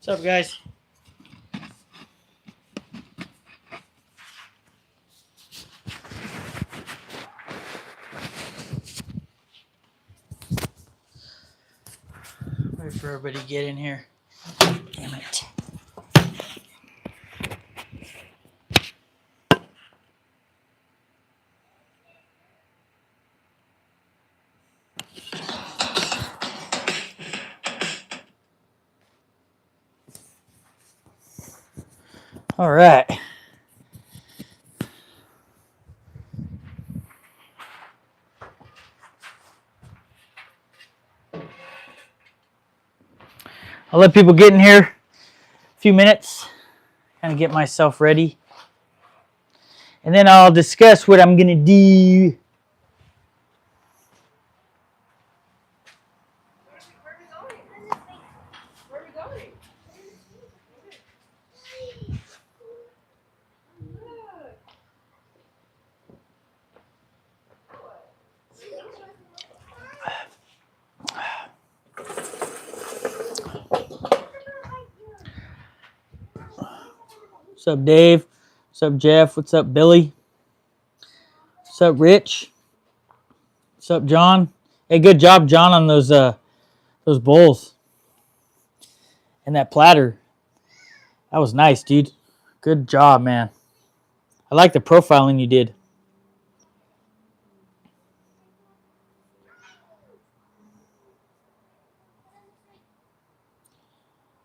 What's up, guys? Wait for everybody to get in here. Damn it. All right. I'll let people get in here a few minutes, kind of get myself ready. And then I'll discuss what I'm going to do. Where are we going? What's up, Dave? What's up, Jeff? What's up, Billy? What's up, Rich? What's up, John? Hey, good job, John, on those bowls and that platter. That was nice, dude. Good job, man. I like the profiling you did.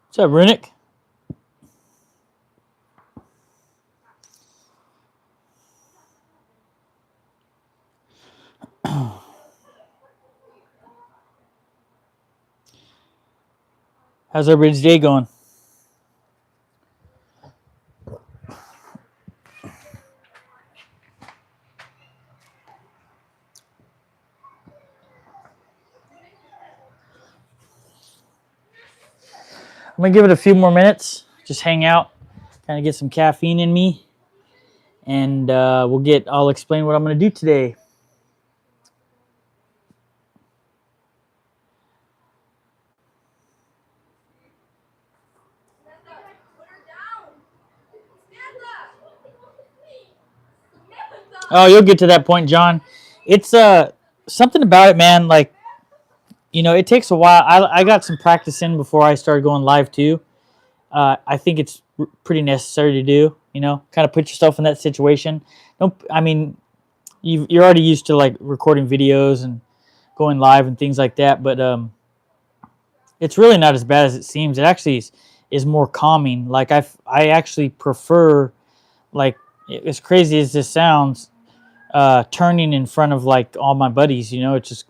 What's up, Runic? How's everybody's day going? I'm going to give it a few more minutes. Just hang out, kind of get some caffeine in me. And I'll explain what I'm going to do today. Oh, you'll get to that point, John. It's something about it, man. Like, you know, it takes a while. I got some practice in before I started going live too. I think it's pretty necessary to do. You know, kind of put yourself in that situation. I mean, you're already used to like recording videos and going live and things like that, but it's really not as bad as it seems. It actually is more calming. Like I actually prefer, like, as crazy as this sounds, turning in front of like all my buddies. You know, it's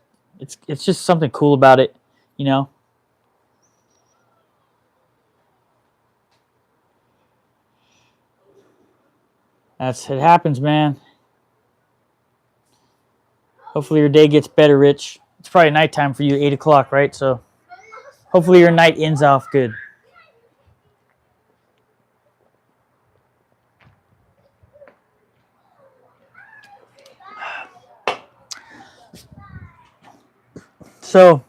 just something cool about it. You know. It happens, man. Hopefully your day gets better, Rich. It's probably nighttime for you, 8 o'clock, right? So hopefully your night ends off good. So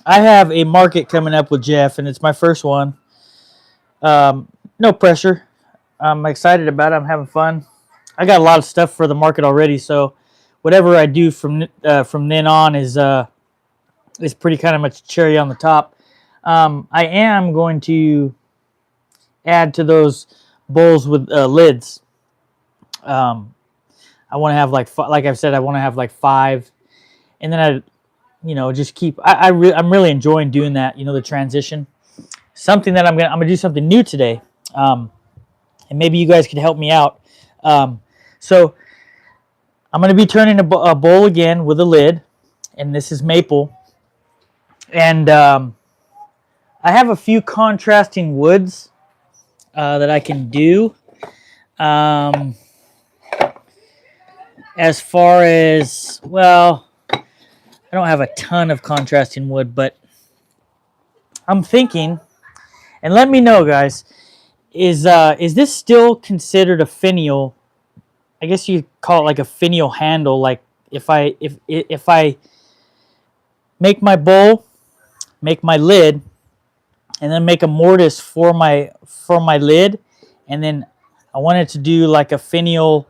I have a market coming up with Jeff, and it's my first one. No pressure. I'm excited about it. I'm having fun. I got a lot of stuff for the market already, so whatever I do from then on is pretty kind of much cherry on the top. I am going to add to those bowls with lids. I want to have like I've said, I want to have like 5, and then just keep. I'm really enjoying doing that. You know, the transition. Something that I'm gonna do something new today. And maybe you guys could help me out. So I'm going to be turning a bowl again with a lid, and this is maple. And I have a few contrasting woods that I can do. As far as, well, I don't have a ton of contrasting wood, but I'm thinking, and let me know, guys, is this still considered a finial? I guess you call it like a finial handle. Like if I make my bowl, make my lid, and then make a mortise for my lid, and then I wanted to do like a finial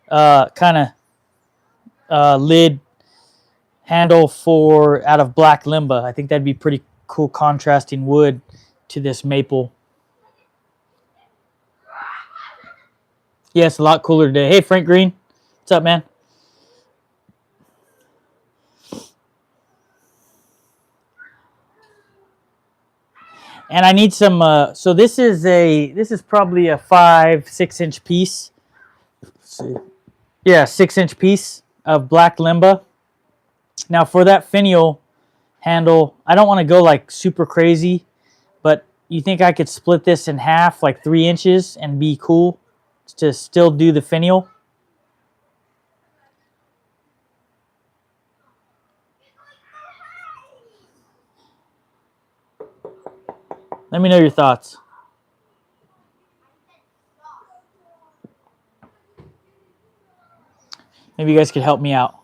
kind of lid handle for out of black limba. I think that'd be pretty cool contrasting wood to this maple. Yeah, it's a lot cooler today. Hey, Frank Green. What's up, man? And I need some, so this is probably a 5-6 inch piece. Let's see. Yeah, 6-inch piece of black limba. Now for that finial handle, I don't want to go like super crazy, but you think I could split this in half, like 3 inches, and be cool to still do the finial? Let me know your thoughts. Maybe you guys could help me out.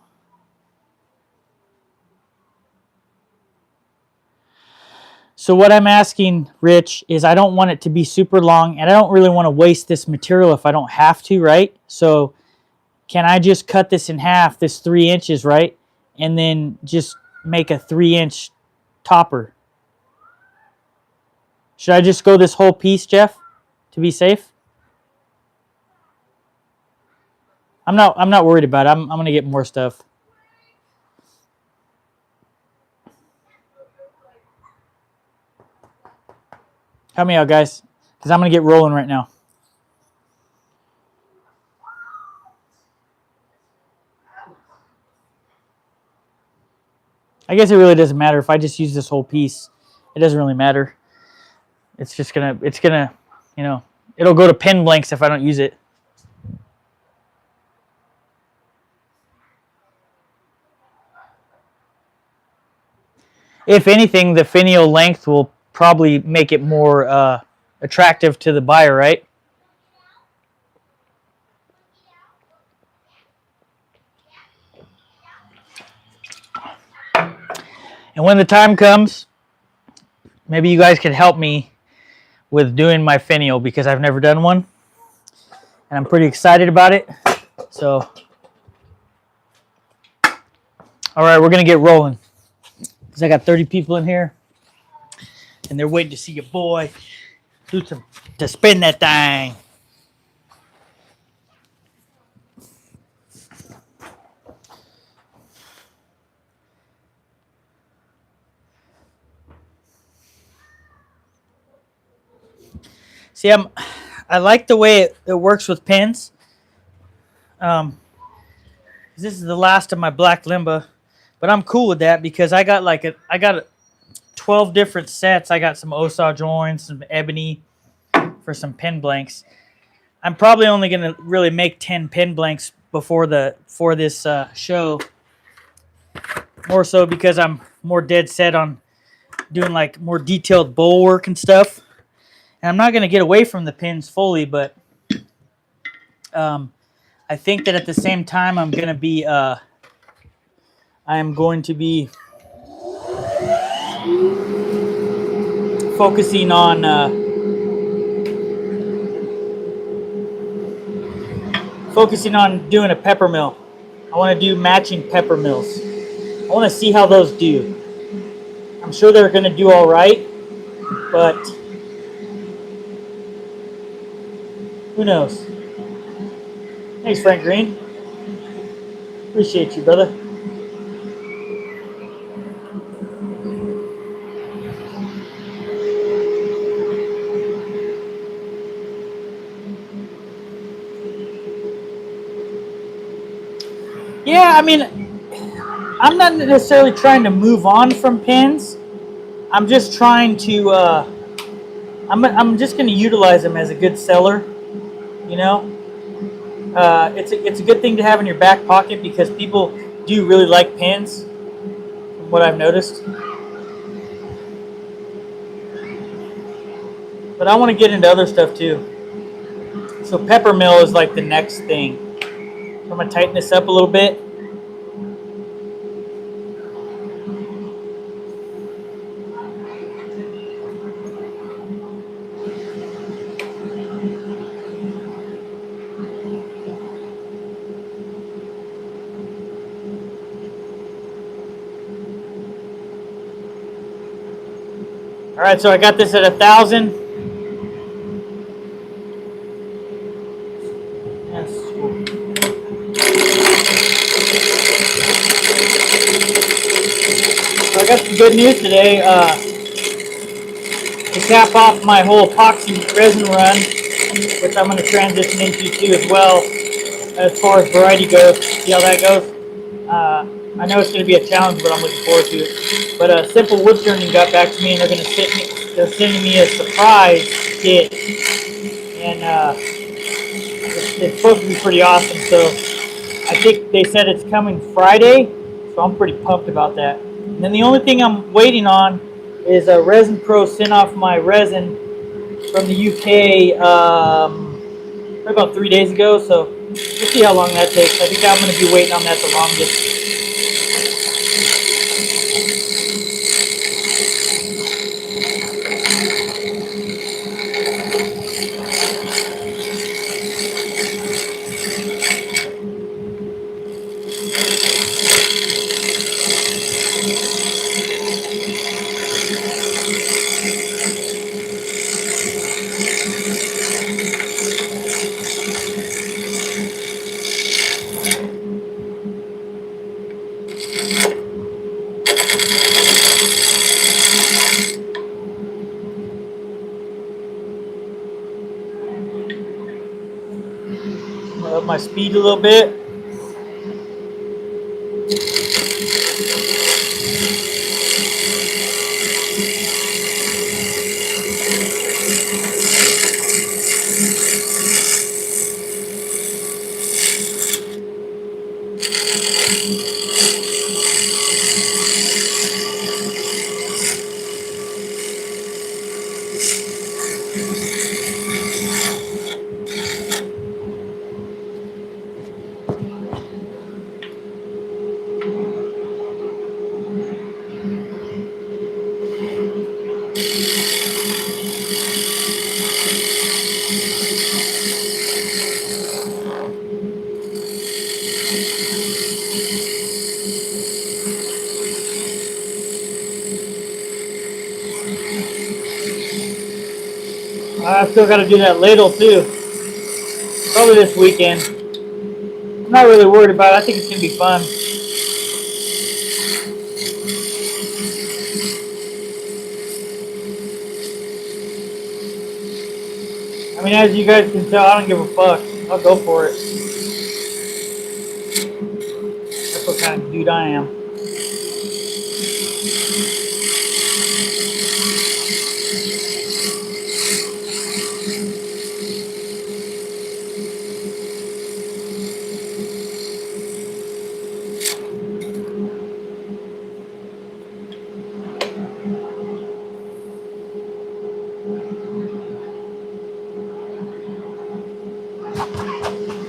So what I'm asking, Rich, is I don't want it to be super long, and I don't really want to waste this material if I don't have to, right? So can I just cut this in half, this 3 inches, right? And then just make a 3-inch topper? Should I just go this whole piece, Jeff, to be safe? I'm not worried about it. I'm gonna get more stuff. Help me out, guys, because I'm gonna get rolling right now. I guess it really doesn't matter if I just use this whole piece. It doesn't really matter. It's gonna, you know, it'll go to pin blanks if I don't use it. If anything, the finial length will probably make it more attractive to the buyer, right? And when the time comes, maybe you guys can help me with doing my finial, because I've never done one, and I'm pretty excited about it. So, all right, we're gonna get rolling, because I got 30 people in here, and they're waiting to see your boy do some to spin that thing. See, I like the way it works with pins. This is the last of my black limba, but I'm cool with that because I got 12 different sets. I got some Osaw joints, some ebony for some pin blanks. I'm probably only gonna really make 10 pin blanks for this show. More so because I'm more dead set on doing like more detailed bowl work and stuff. And I'm not going to get away from the pins fully, but I think that at the same time I'm going to be focusing on doing a pepper mill. I want to do matching pepper mills. I want to see how those do. I'm sure they're going to do all right, but who knows? Thanks, Frank Green. Appreciate you, brother. Yeah, I mean, I'm not necessarily trying to move on from pins. I'm just trying to, I'm just going to utilize them as a good seller, you know? It's a good thing to have in your back pocket because people do really like pins, from what I've noticed. But I want to get into other stuff too. So pepper mill is like the next thing. So I'm going to tighten this up a little bit. right, so I got this at 1,000. Yes. So I got some good news today. To cap off my whole epoxy resin run, which I'm going to transition into too as well, as far as variety goes. See how that goes? I know it's going to be a challenge, but I'm looking forward to it. But Simple Wood Turning got back to me, and they're sending me a surprise kit, and it's supposed to be pretty awesome. So I think they said it's coming Friday, so I'm pretty pumped about that. And then the only thing I'm waiting on is a Resin Pro sent off my resin from the UK about 3 days ago, so we'll see how long that takes. I think I'm going to be waiting on that the longest. I'm going to up my speed a little bit. I still got to do that ladle too. Probably this weekend. I'm not really worried about it. I think it's going to be fun. I mean, as you guys can tell, I don't give a fuck. I'll go for it. That's what kind of dude I am.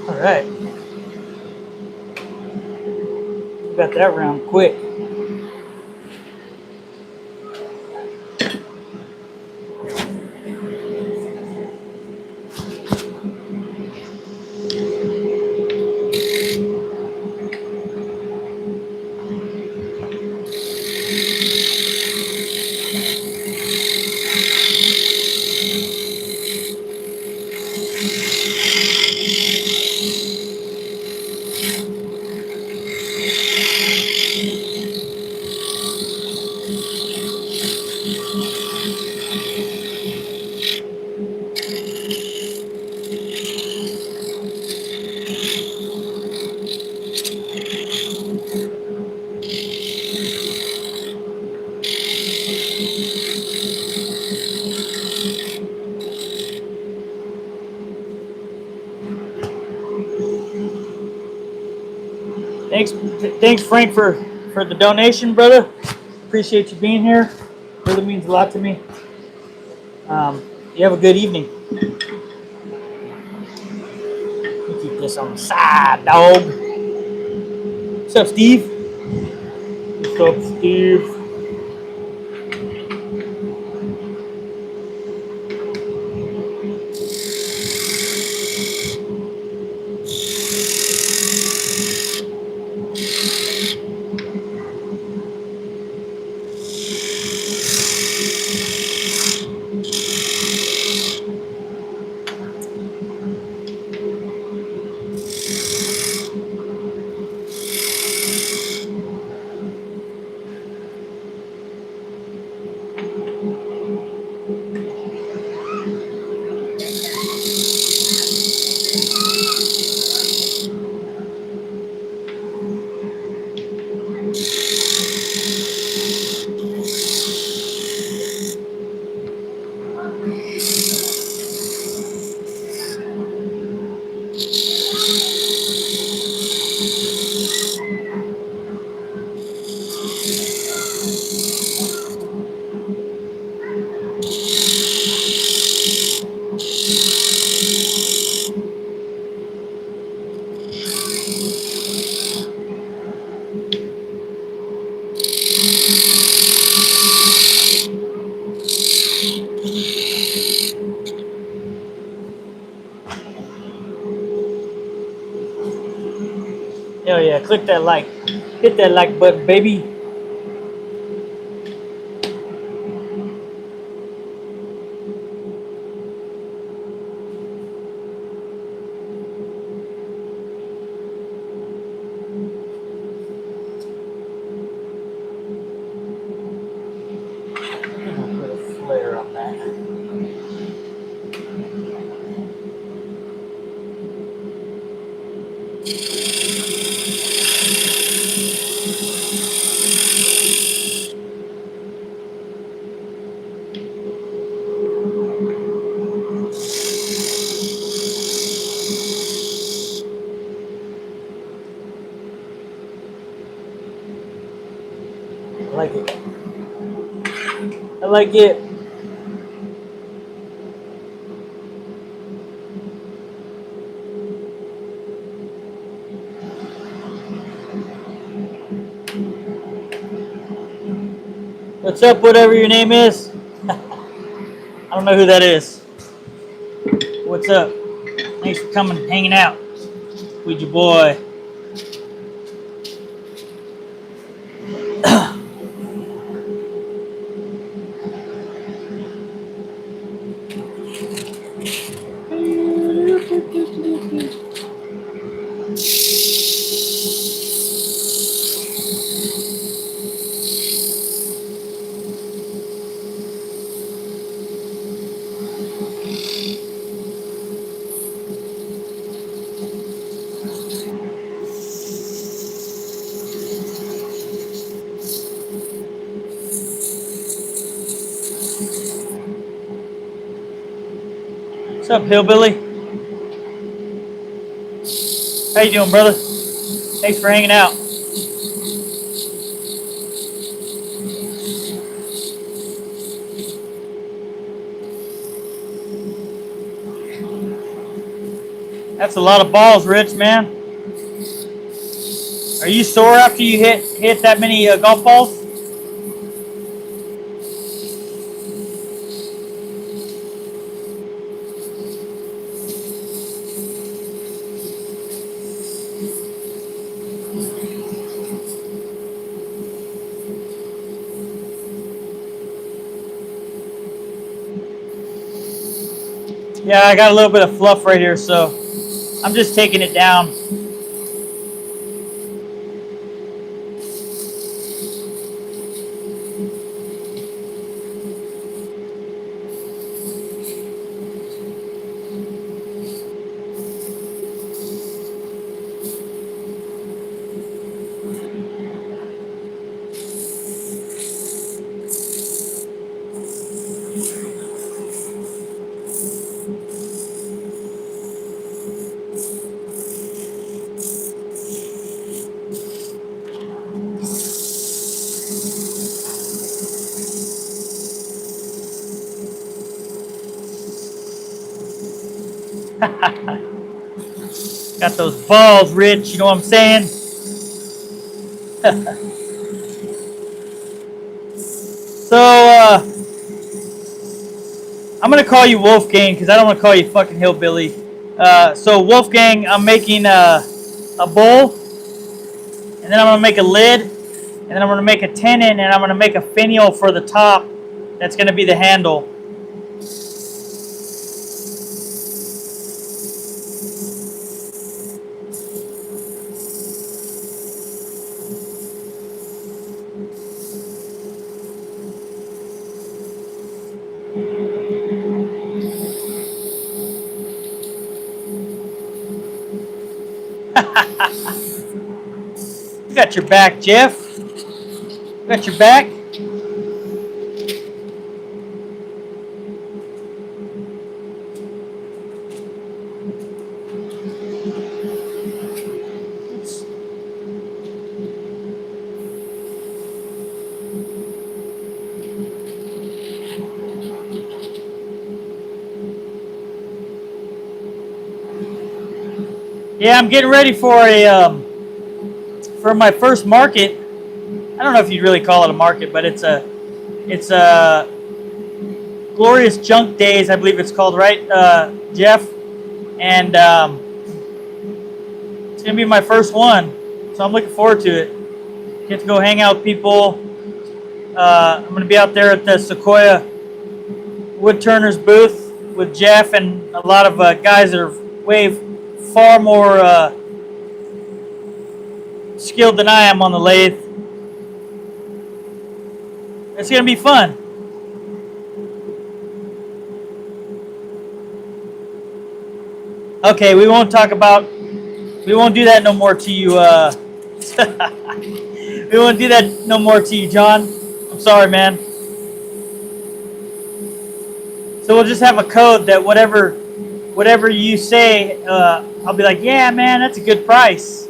All right. Got that round quick. Thanks, Frank, for the donation, brother. Appreciate you being here. Really means a lot to me. You have a good evening. Keep this on the side, dog. What's up, Steve? What's up, Steve? click that like. Hit that like button, baby. Put a flare on that. I like it. I like it. What's up, whatever your name is? I don't know who that is. What's up? Thanks for coming, hanging out with your boy. What's up, hillbilly? How you doing, brother? Thanks for hanging out. That's a lot of balls, Rich, man. Are you sore after you hit that many golf balls? Yeah, I got a little bit of fluff right here, so I'm just taking it down. Got those balls, Rich, you know what I'm saying? So, I'm going to call you Wolfgang because I don't want to call you fucking hillbilly. So, Wolfgang, I'm making a bowl, and then I'm going to make a lid, and then I'm going to make a tenon, and I'm going to make a finial for the top. That's going to be the handle. You got your back, Jeff. You got your back. Yeah, I'm getting ready for for my first market. I don't know if you'd really call it a market, but it's a Glorious Junk Days, I believe it's called, right, Jeff? And it's gonna be my first one, so So I'm looking forward to it. Get to go hang out with people. I'm going to be out there at the Sequoia Woodturners booth with Jeff and a lot of guys that are way far more skilled than I am on the lathe. It's going to be fun. Okay, we won't do that no more to you. We won't do that no more to you, John. I'm sorry, man. So we'll just have a code that whatever you say, I'll be like, yeah, man, that's a good price.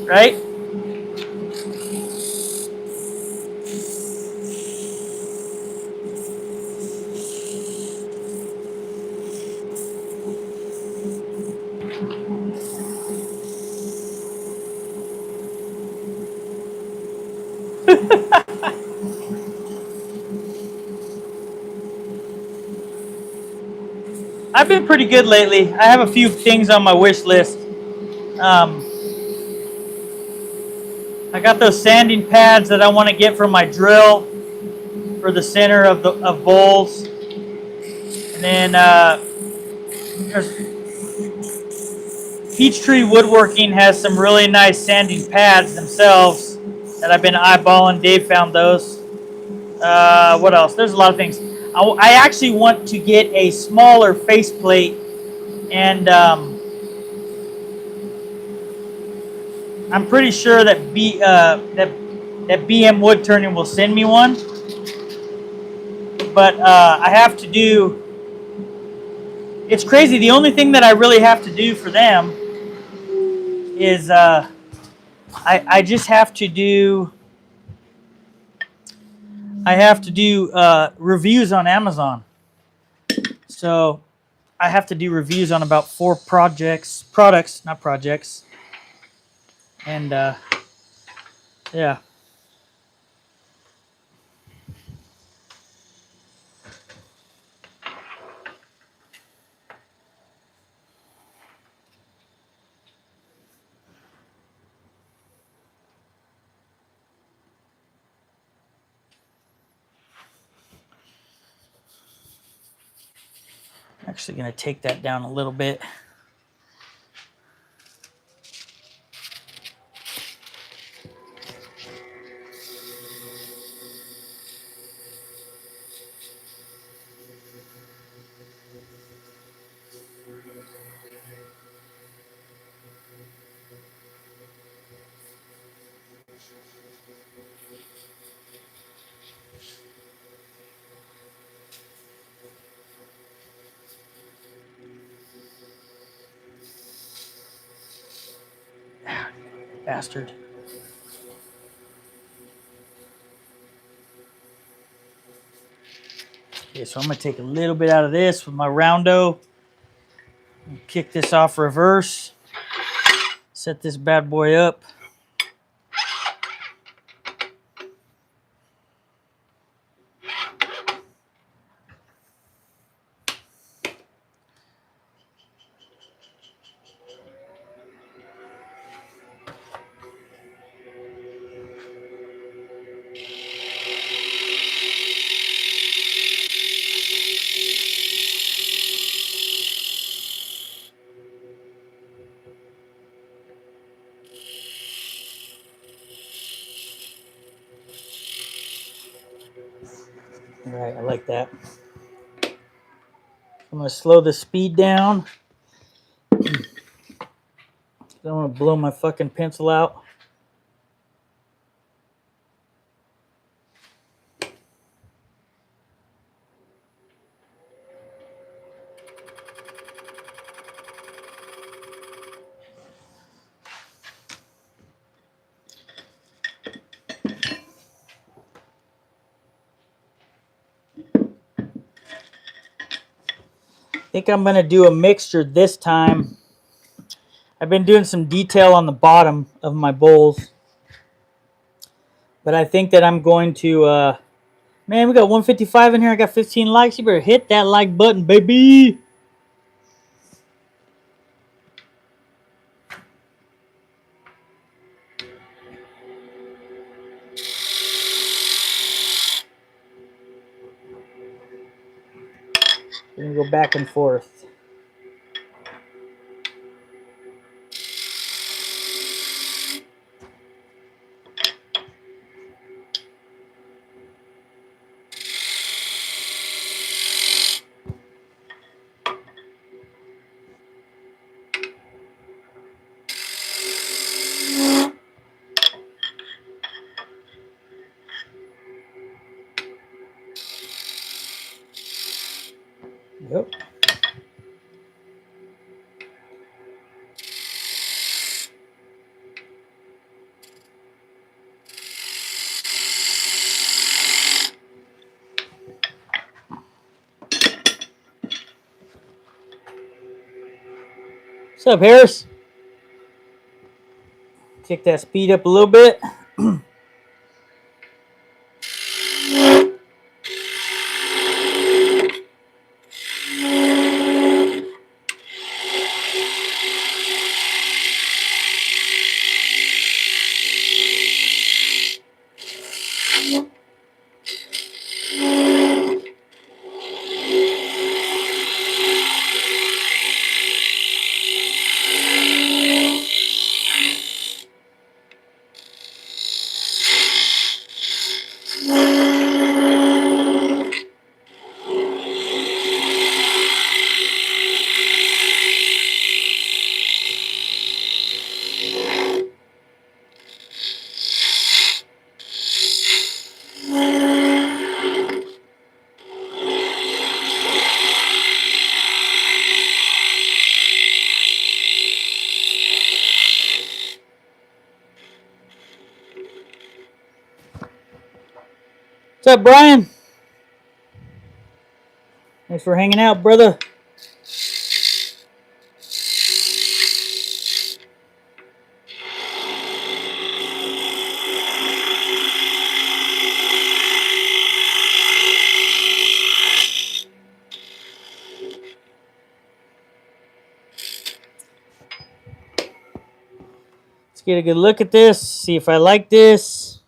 Right? I've been pretty good lately. I have a few things on my wish list. I got those sanding pads that I want to get for my drill for the center of bowls. And then there's Peachtree Woodworking has some really nice sanding pads themselves that I've been eyeballing. Dave found those. What else? There's a lot of things. I actually want to get a smaller faceplate, and I'm pretty sure that BM Wood Turning will send me one. But I have to do. It's crazy. The only thing that I really have to do for them is I just have to do. I have to do reviews on Amazon. So I have to do reviews on about 4 products, not projects. And yeah. I'm actually going to take that down a little bit. Bastard. Okay, so I'm going to take a little bit out of this with my roundo. Kick this off reverse. Set this bad boy up. All right, I like that. I'm going to slow the speed down. I don't want to blow my fucking pencil out. I think I'm going to do a mixture this time. I've been doing some detail on the bottom of my bowls. But I think that I'm going to... man, we got 155 in here. I got 15 likes. You better hit that like button, baby. We're gonna go back and forth. Yep. What's up, Harris? Kick that speed up a little bit. What's up, Brian? Thanks for hanging out, brother. Let's get a good look at this. See if I like this.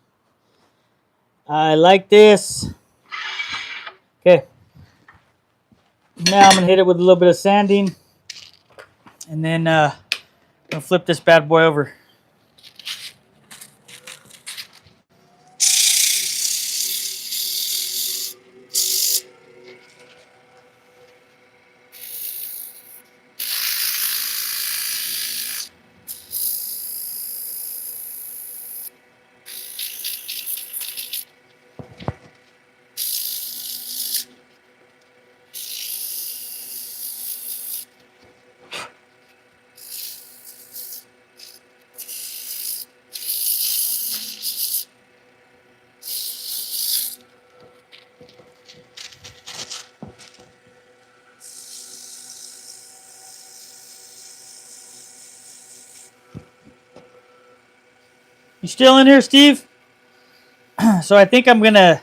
I like this. Okay. Now I'm gonna hit it with a little bit of sanding, and then I'm gonna flip this bad boy over. You still in here, Steve? So I think I'm gonna.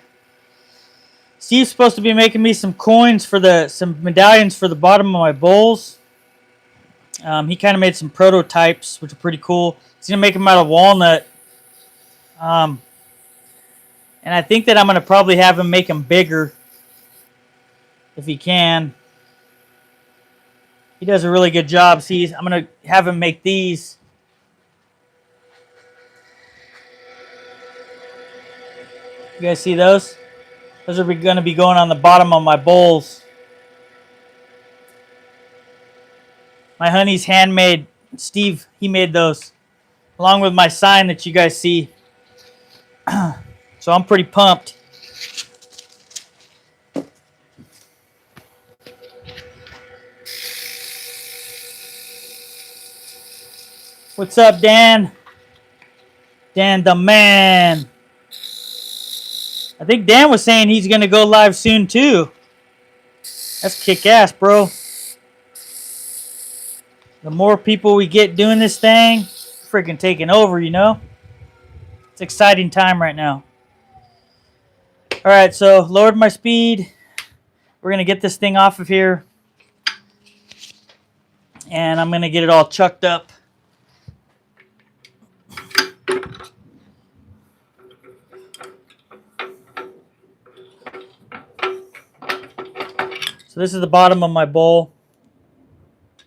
Steve's supposed to be making me some coins for some medallions for the bottom of my bowls. He kind of made some prototypes, which are pretty cool. He's gonna make them out of walnut. And I think that I'm gonna probably have him make them bigger if he can. He does a really good job. See, I'm gonna have him make these. You guys see those? Those are going to be going on the bottom of my bowls. My honey's handmade. Steve, he made those. Along with my sign that you guys see. So I'm pretty pumped. What's up, Dan? Dan the man. I think Dan was saying he's going to go live soon too. That's kick-ass, bro. The more people we get doing this thing, freaking taking over, you know? It's an exciting time right now. All right, so lowered my speed. We're going to get this thing off of here. And I'm going to get it all chucked up. So this is the bottom of my bowl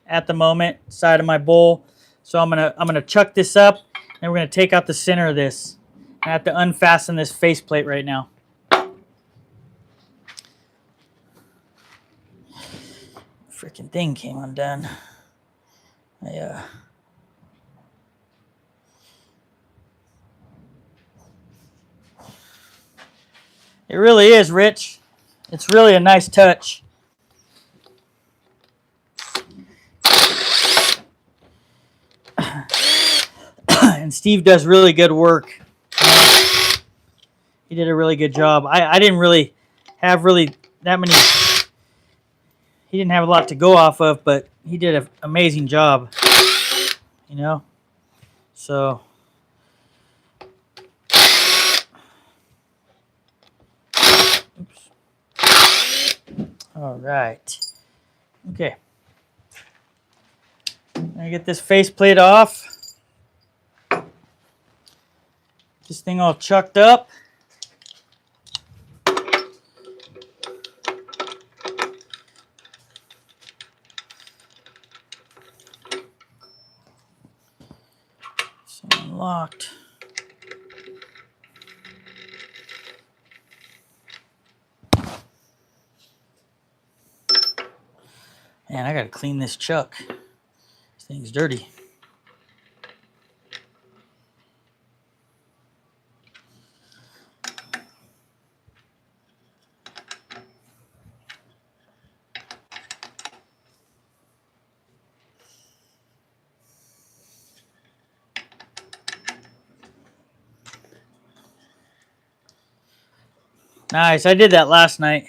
at the moment, side of my bowl. So I'm gonna chuck this up, and we're gonna take out the center of this. I have to unfasten this faceplate right now. Freaking thing came undone. It really is, Rich. It's really a nice touch. And Steve does really good work. He did a really good job. I didn't really have that many. He didn't have a lot to go off of, but he did an amazing job. You know? So. Oops. All right. Okay. I'm going to get this faceplate off. This thing all chucked up. So unlocked. Man, I gotta clean this chuck. This thing's dirty. Nice, I did that last night.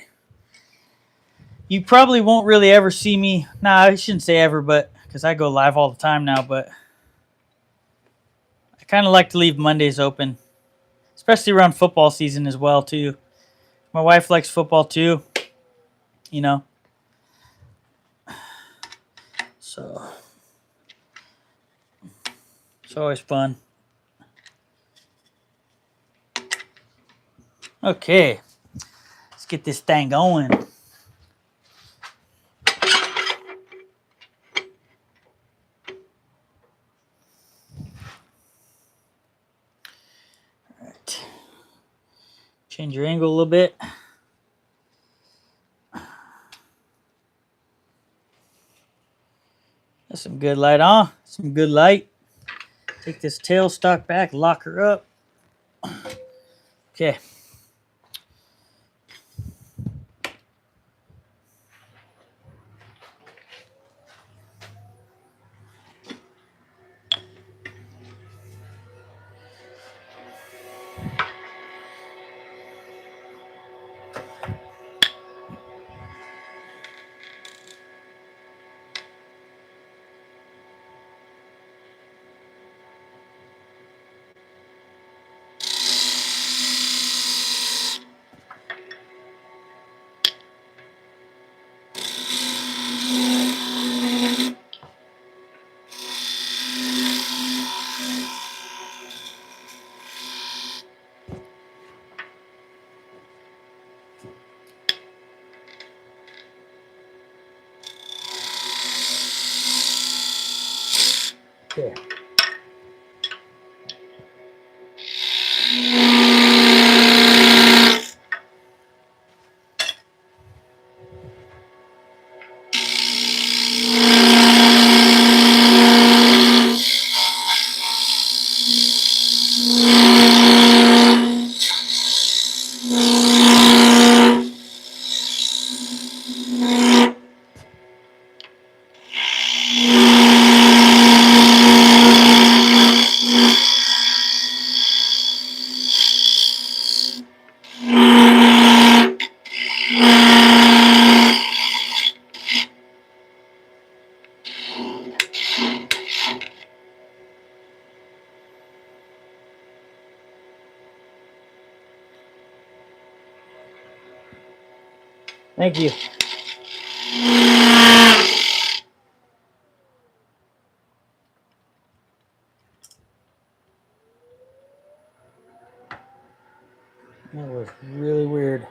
You probably won't really ever see me. Nah, I shouldn't say ever, but because I go live all the time now, but I kind of like to leave Mondays open, especially around football season as well, too. My wife likes football, too, you know. So, it's always fun. Okay, let's get this thing going. Change your angle a little bit. That's some good light on. Some good light. Take this tailstock back, lock her up. Okay. Okay. Thank you. That was really weird.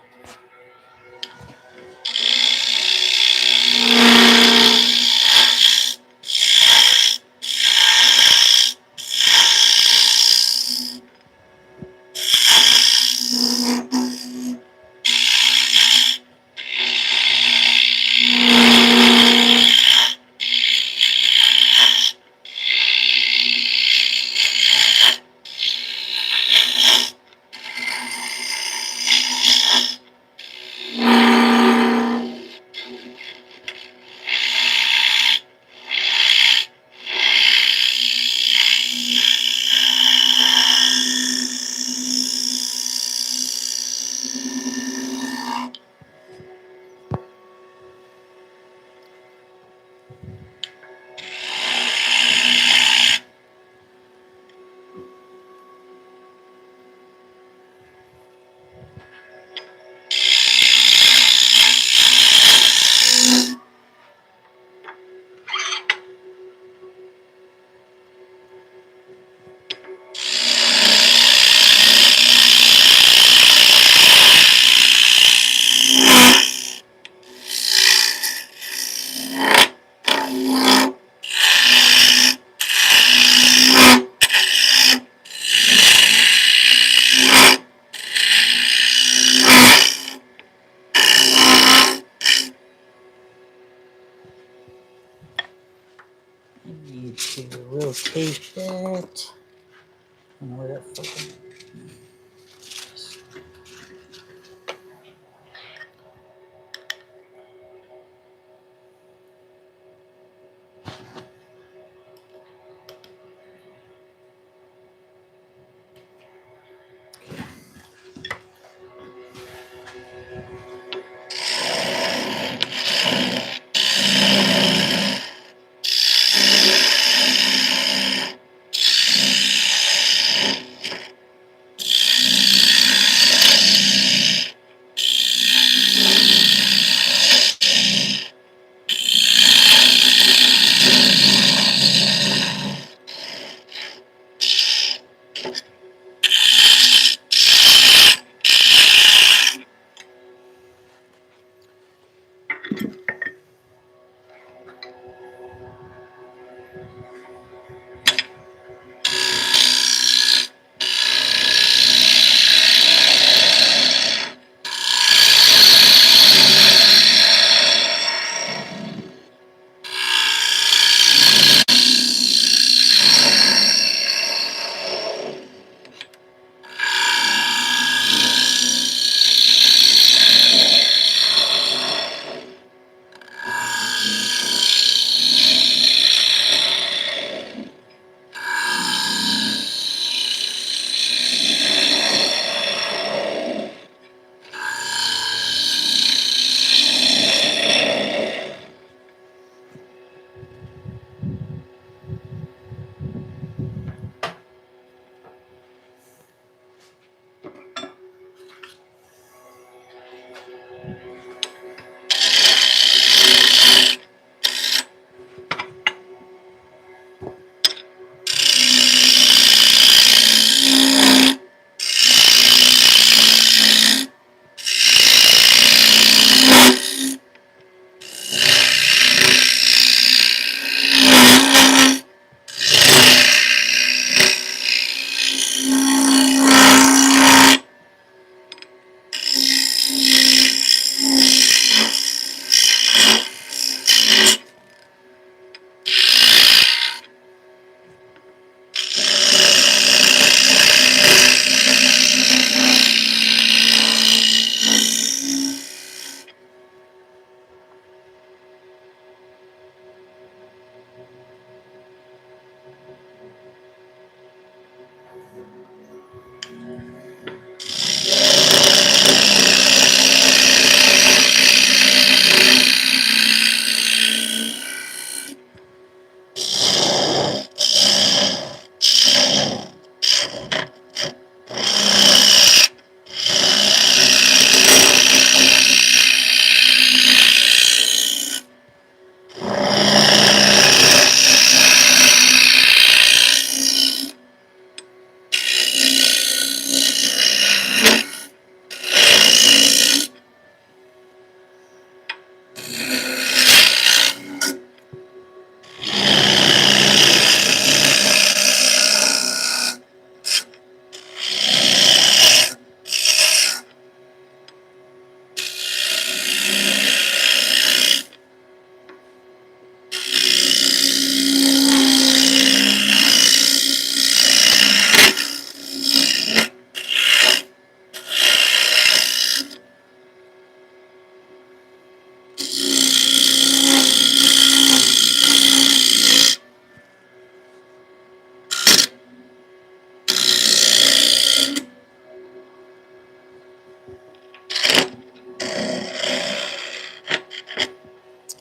Need to rotate that. I don't know where that fucking.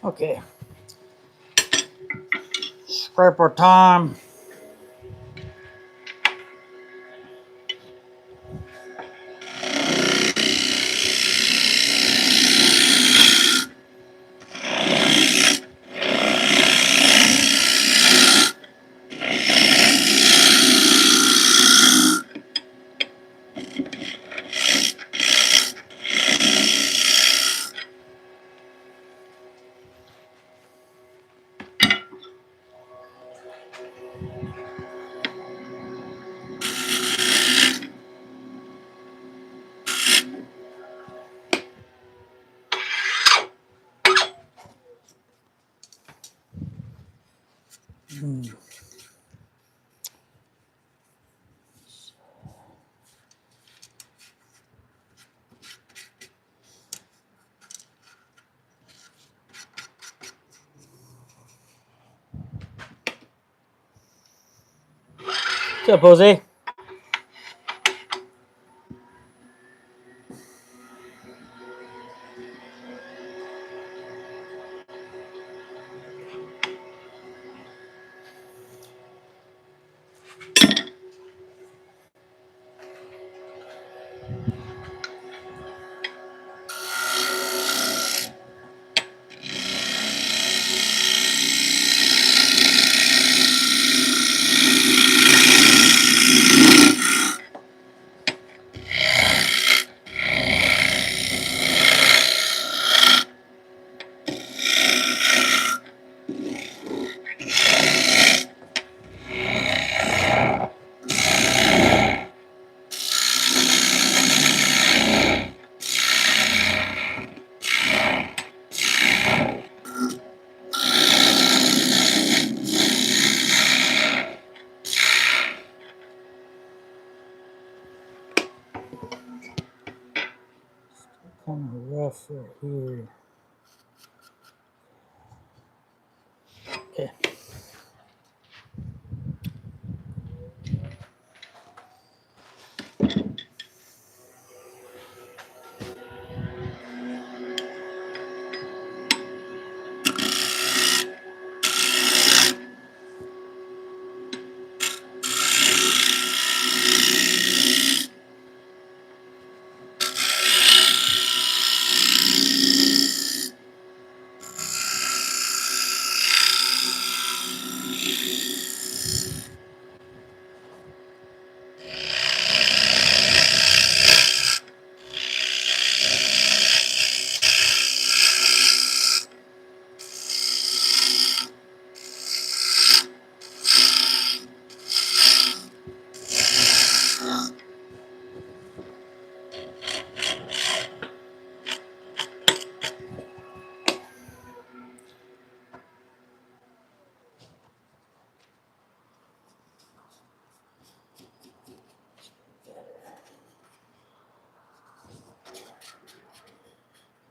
Okay. Scraper time. What's up, Jose? Kind of rough right here. Okay.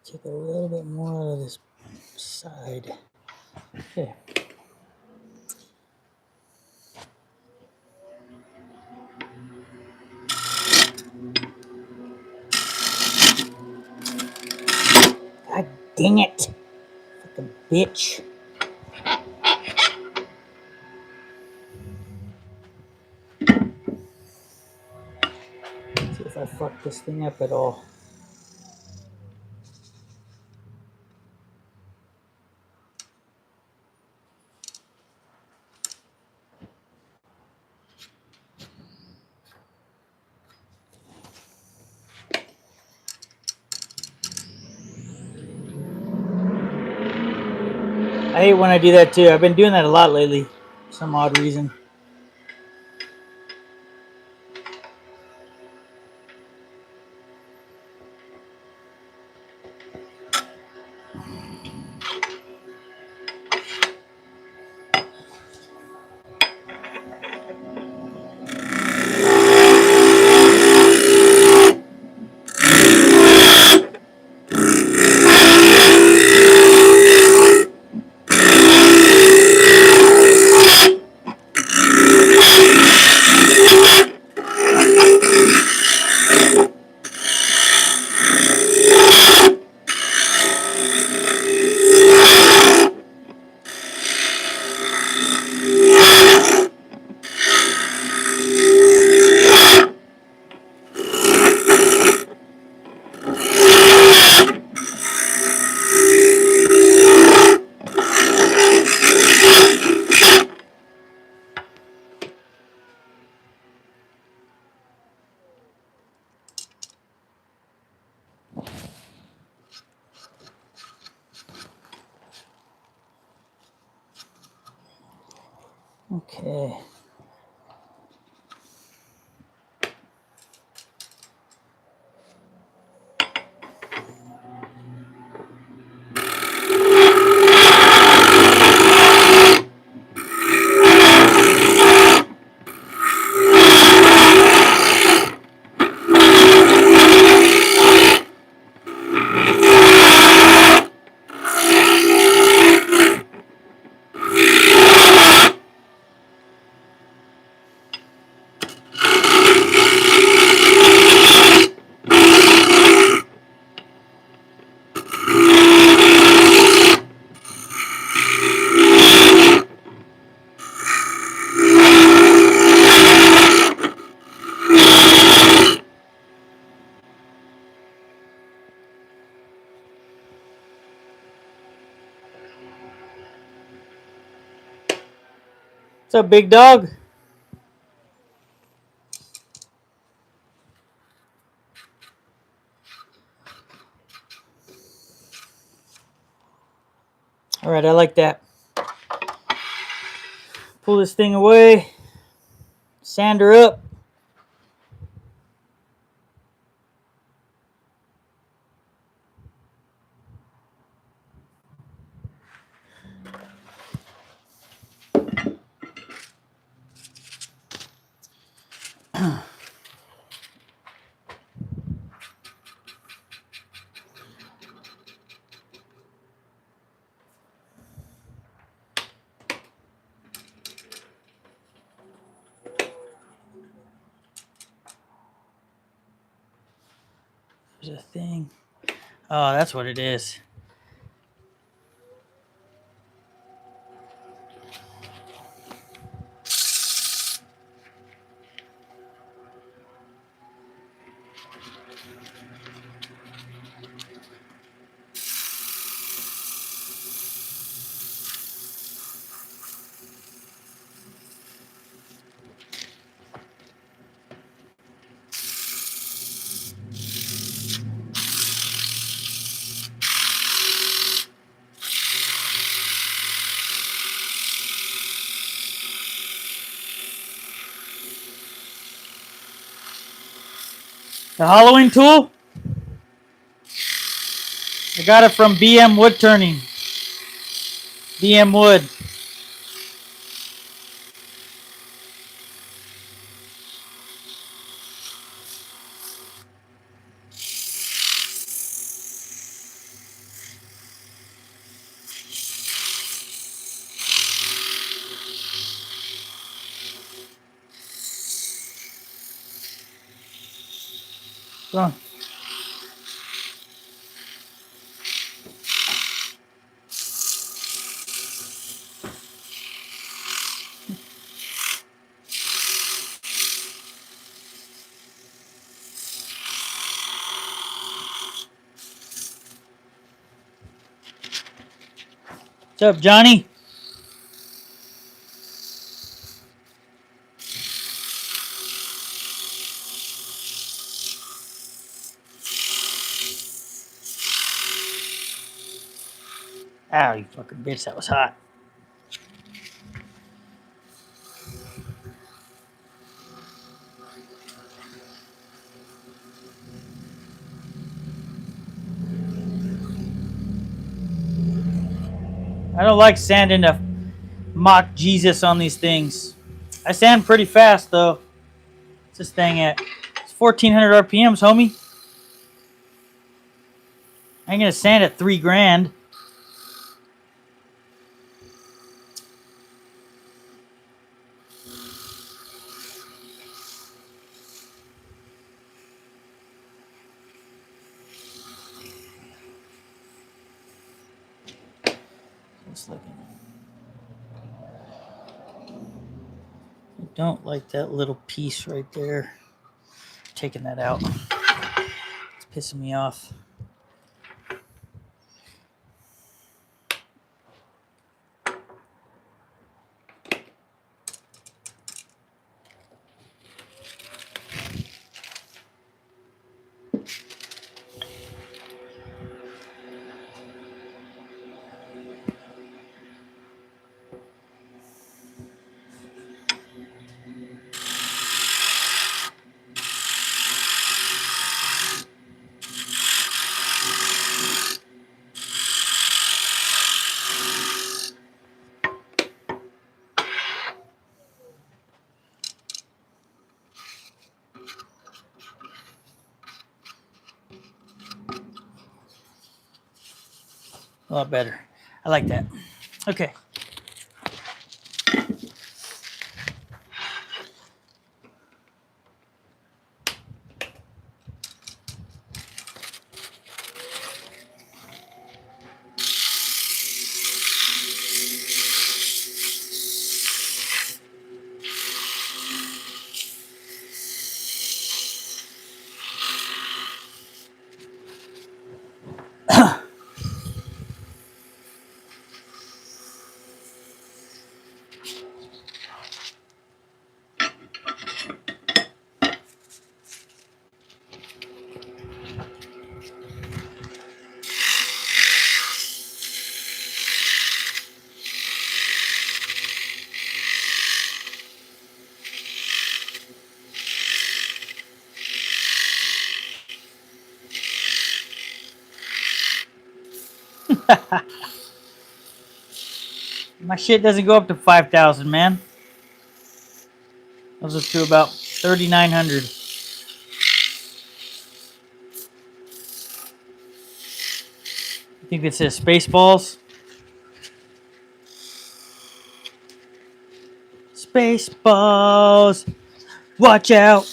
Take a little bit more out of this side. Okay. God dang it. Fucking bitch. Let's see if I fuck this thing up at all. I hate when I do that too. I've been doing that a lot lately for some odd reason. Okay. What's up, big dog? All right, I like that. Pull this thing away. Sand her up. There's a thing. Oh, that's what it is. The hollowing tool, I got it from BM Wood Turning. BM Wood. Go on. What's up, Johnny? Ow, you fucking bitch, that was hot. I don't like sanding to mock Jesus on these things. I sand pretty fast, though. What's this thing at? It's 1,400 RPMs, homie. I ain't gonna sand at 3 grand. Just looking. I don't like that little piece right there. Taking that out. It's pissing me off. A lot better. I like that. Okay. My shit doesn't go up to 5,000, man. Those are to about 3,900. I think it says Spaceballs. Spaceballs. Watch out.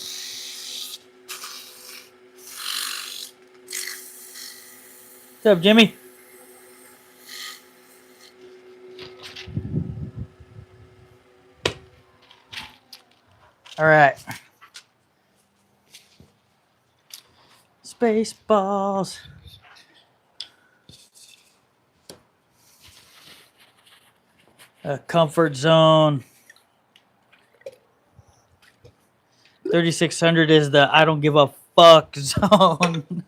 What's up, Jimmy? All right. Spaceballs. Comfort zone. 3,600 is the I don't give a fuck zone.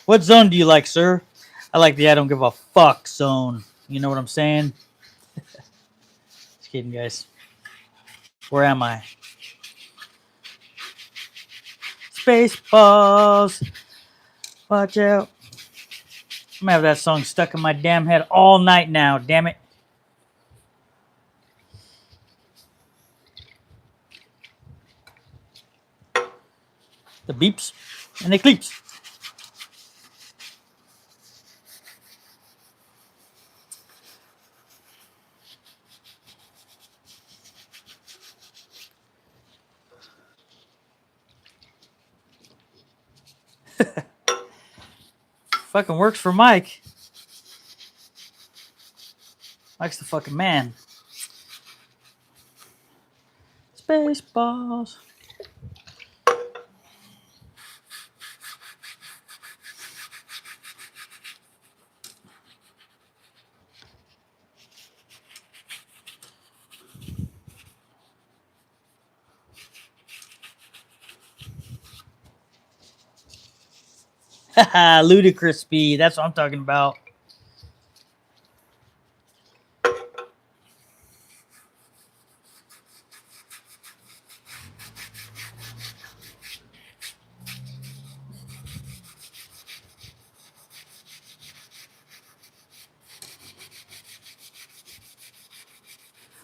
What zone do you like, sir? I like the I don't give a fuck zone. You know what I'm saying? Just kidding, guys. Where am I? Spaceballs. Watch out. I'm gonna have that song stuck in my damn head all night now, damn it. The beeps and the cleeps. Fucking works for Mike. Mike's the fucking man. Spaceballs. Haha, ludicrous speed. That's what I'm talking about.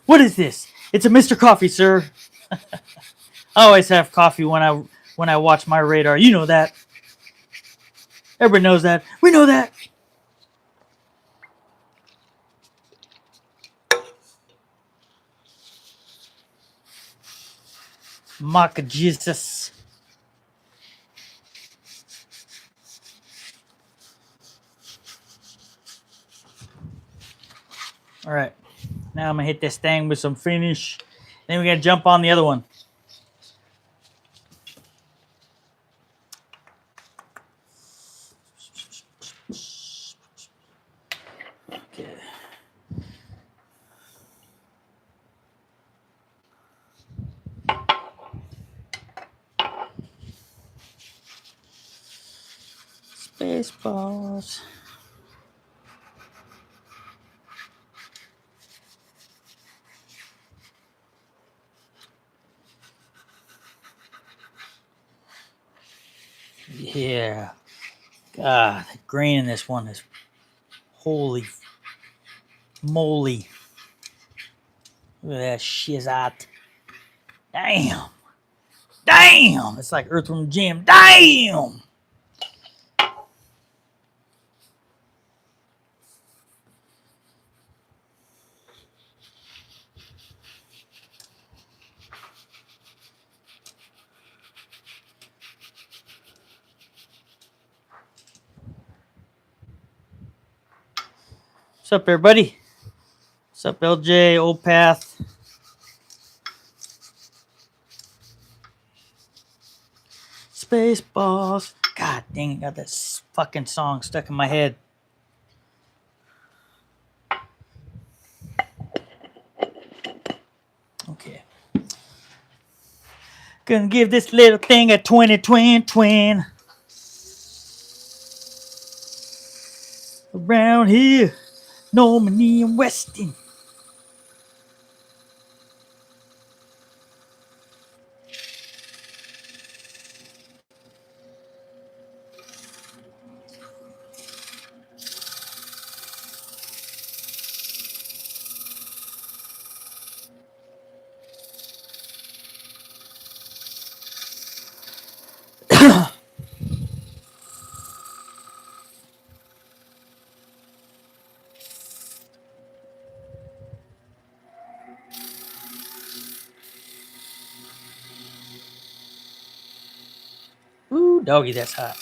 What is this? It's a Mr. Coffee, sir. I always have coffee when I watch my radar. You know that. Everybody knows that. We know that. Mock Jesus. All right. Now I'm going to hit this thing with some finish. Then we got to jump on the other one. Okay. Spaceballs. Yeah. God, the grain in this one is holy moly. Look at that shizat. Damn. Damn. It's like Earthworm Jim. Damn. What's up, everybody? What's up, LJ, Old Path? Spaceballs. God dang it, got this fucking song stuck in my head. Okay. Gonna give this little thing a 20. Around here, Normandy and Weston. Ooh, doggy, that's hot.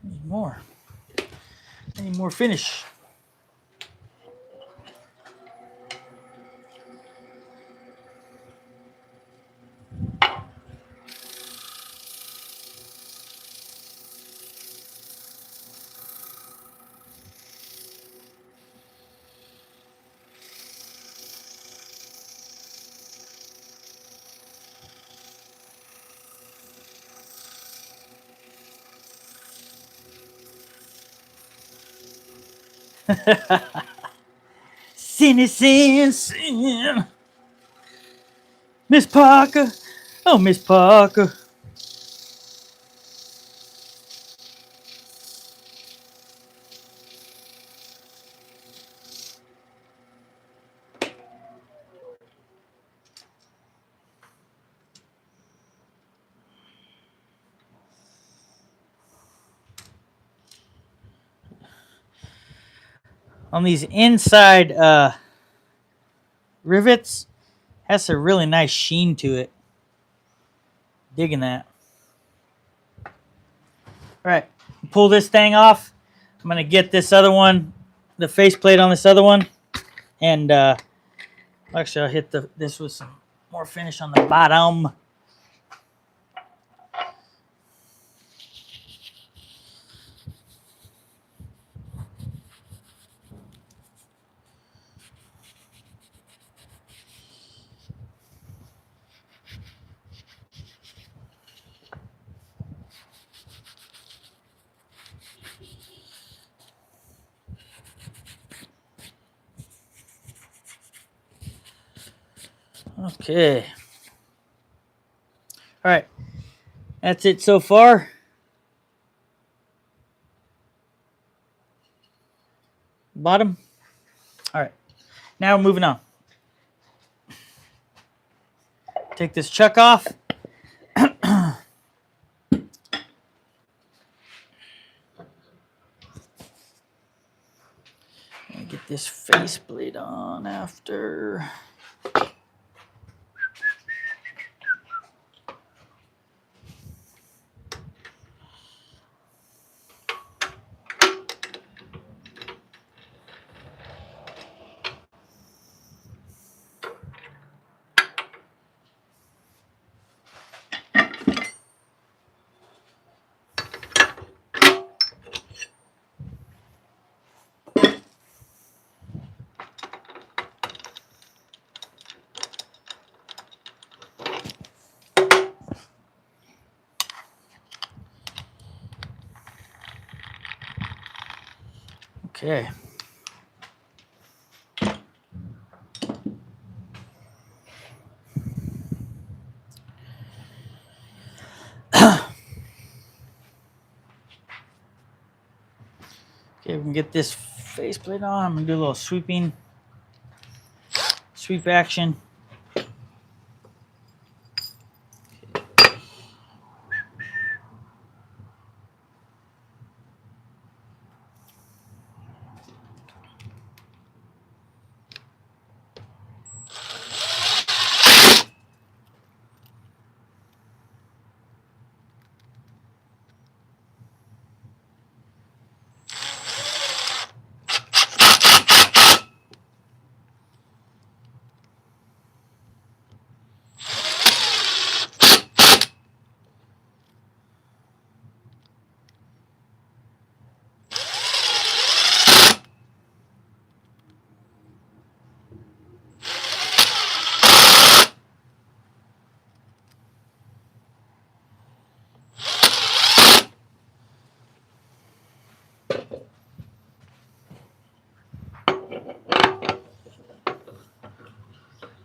Need more. I need more finish. Sin. Miss Parker. Oh, Miss Parker. On these inside rivets, has a really nice sheen to it. Digging that. All right, pull this thing off. I'm gonna get this other one, the faceplate on this other one, and actually I'll hit this with some more finish on the bottom. Okay. All right. That's it so far. Bottom. All right. Now we're moving on. Take this chuck off. And get this faceplate on after. Okay. Okay, we can get this faceplate on. I'm gonna do a little sweep action.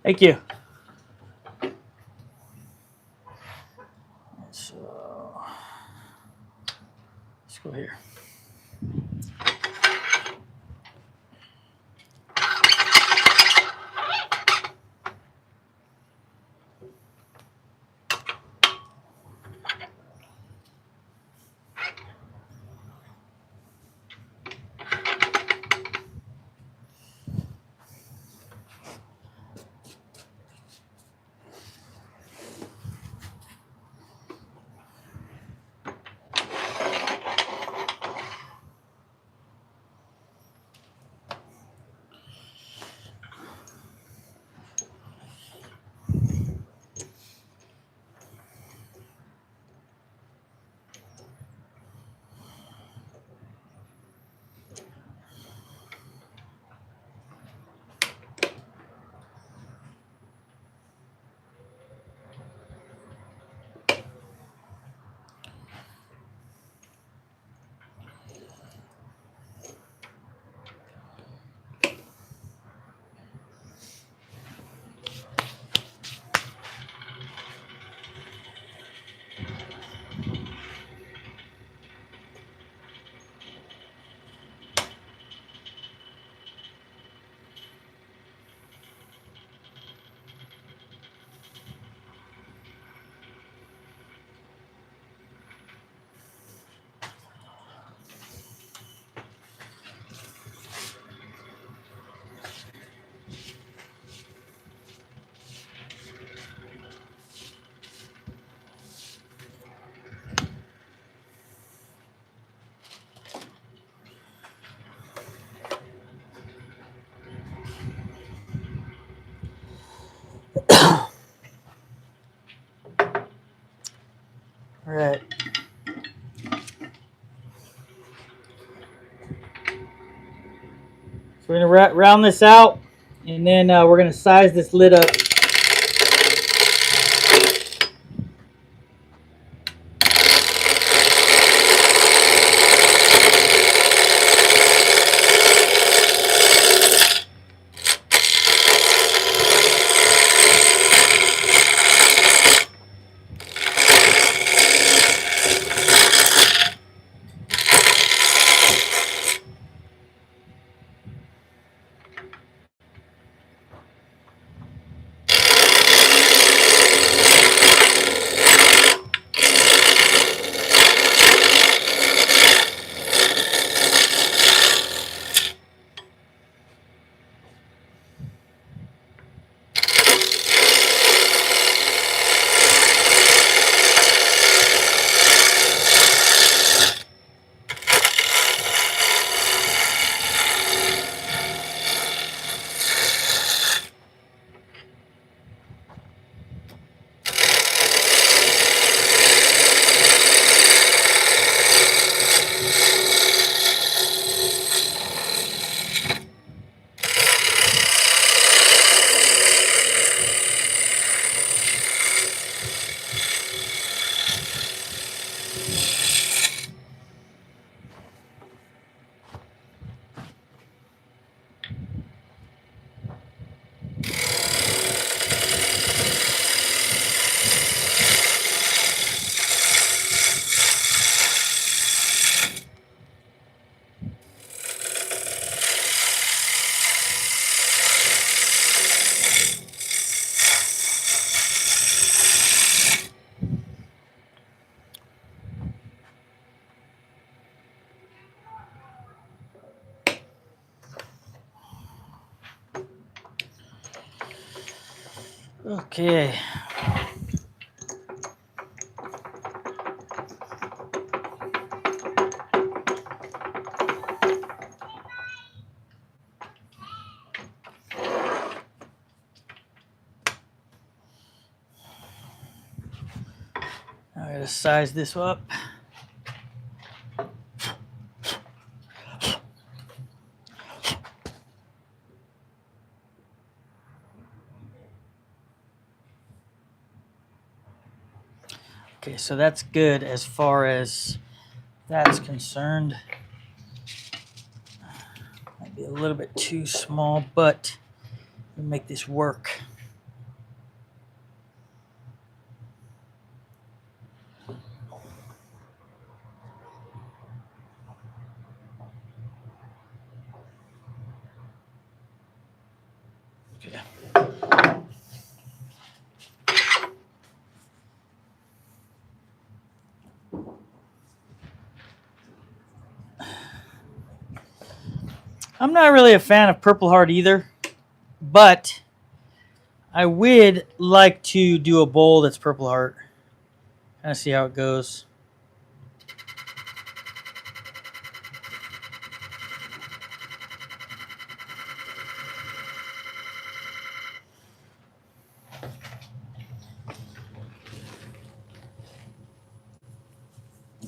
Thank you. So let's go here. All right. So we're going to round this out, and then we're going to size this lid up. Okay. I gotta size this up. Okay, so that's good as far as that's concerned. Might be a little bit too small, but we'll make this work. Okay. I'm not really a fan of Purple Heart either, but I would like to do a bowl that's Purple Heart. Kind of see how it goes.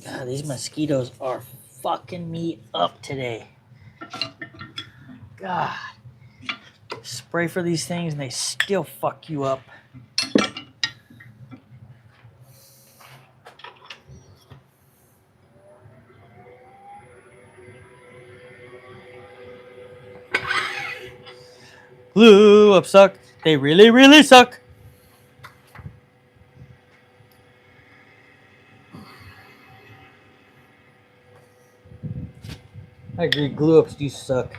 God, these mosquitoes are fucking me up today. God. Spray for these things and they still fuck you up. Glue up suck. They really, really suck. I agree, glue ups do suck.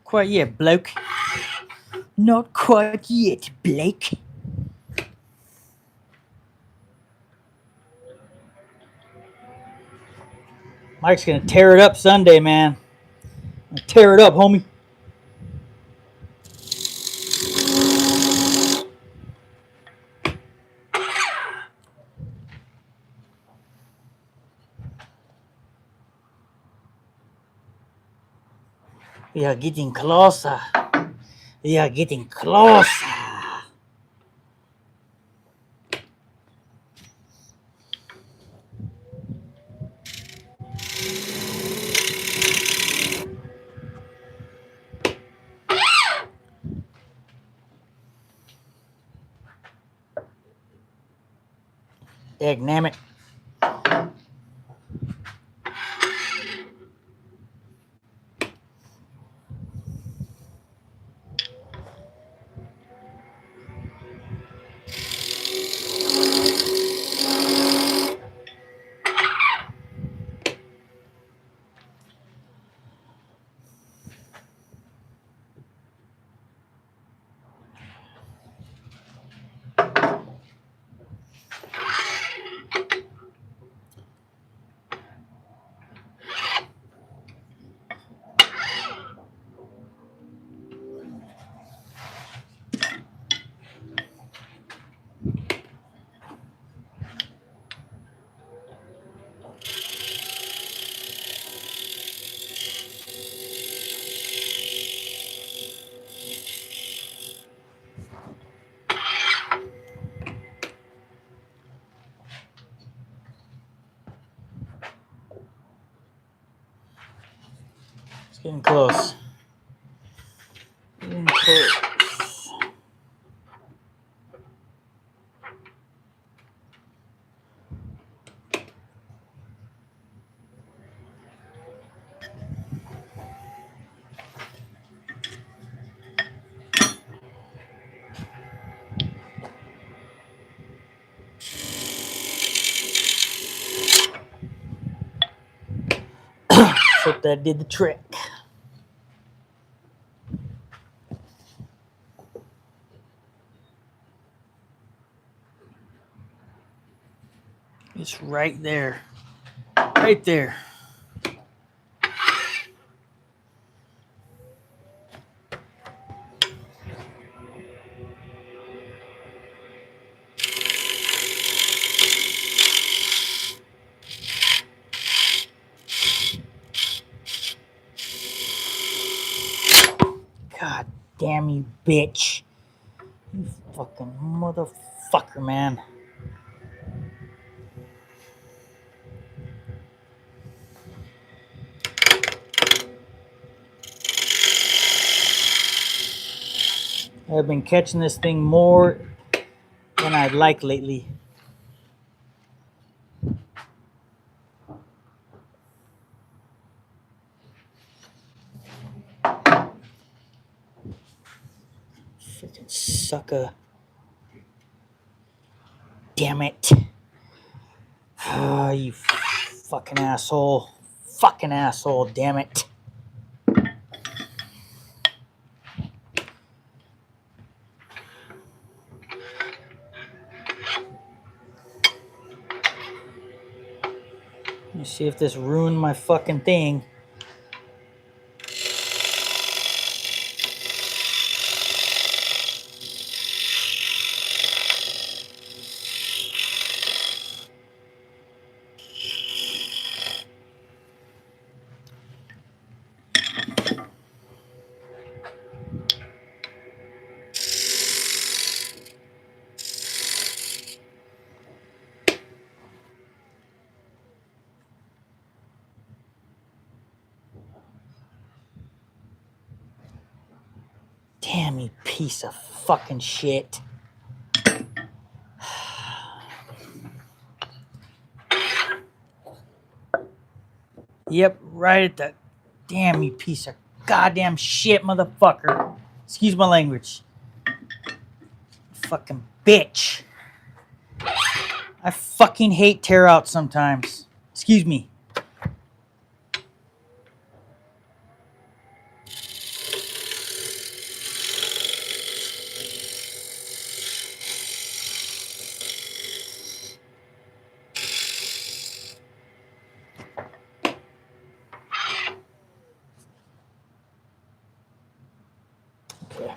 Quite yet, bloke. Not quite yet, Blake. Mike's gonna tear it up Sunday, man. Tear it up, homie. We are getting closer. We are getting closer. Dagnammit. It's getting close. Getting close. Hope that did the trick. It's right there. Right there. God damn you, bitch. You fucking motherfucker, man. I've been catching this thing more than I'd like lately. Freaking sucker. Damn it. Ah, you fucking asshole. Fucking asshole, damn it. Let me see if this ruined my fucking thing. Damn, you piece of fucking shit. Yep, right at the... Damn, you piece of goddamn shit, motherfucker. Excuse my language. Fucking bitch. I fucking hate tear outs sometimes. Excuse me. Okay.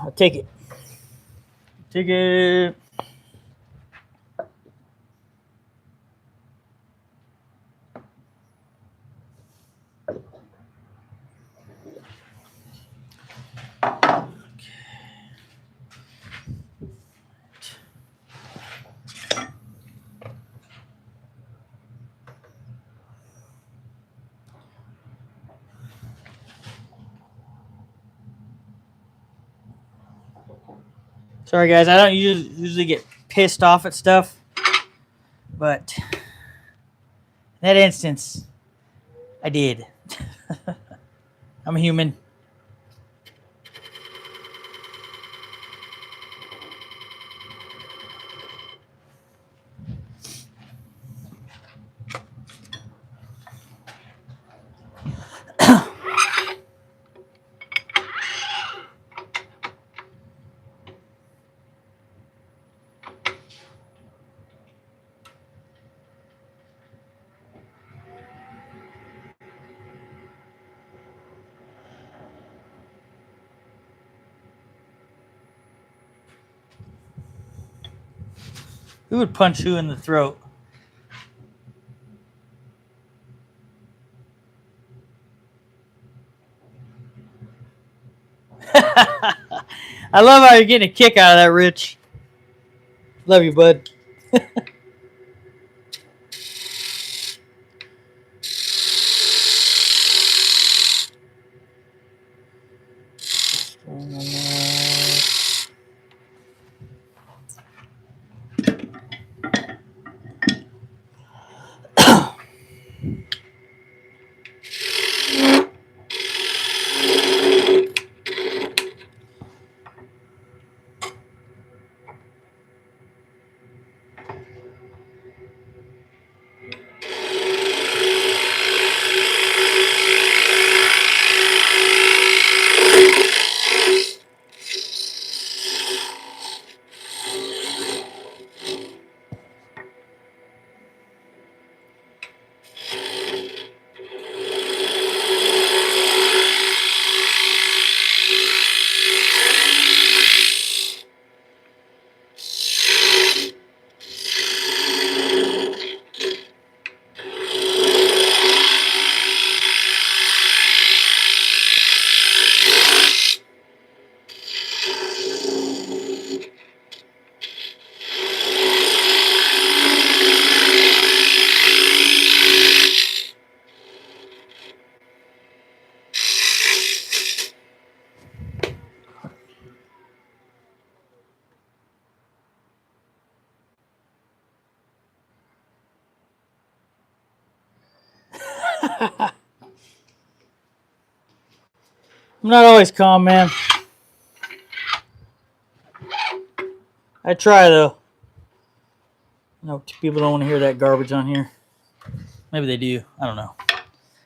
I'll take it. Take it. Sorry, guys. I don't usually get pissed off at stuff, but in that instance, I did. I'm a human. Who would punch who in the throat? I love how you're getting a kick out of that, Rich. Love you, bud. I'm not always calm, man. I try, though. No, people don't want to hear that garbage on here. Maybe they do. I don't know.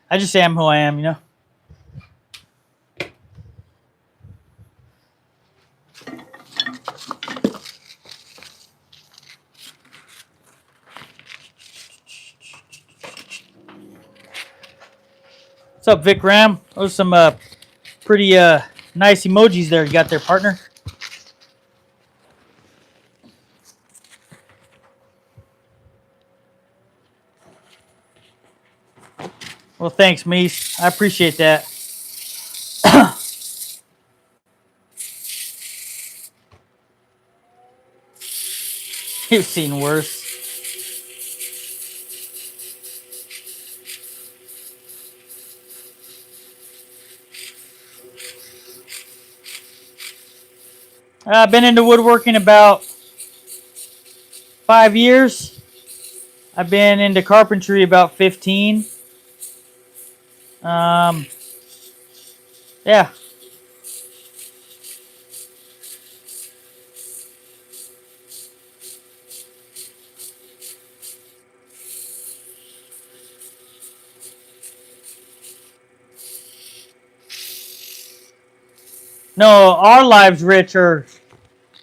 I just say I'm who I am, you know? What's up, Vic Ram? Those are some pretty nice emojis there you got there, partner. Well, thanks, Mies. I appreciate that. You've seen worse. I've been into woodworking about 5 years. I've been into carpentry about 15. Yeah. No, our lives, Rich, they're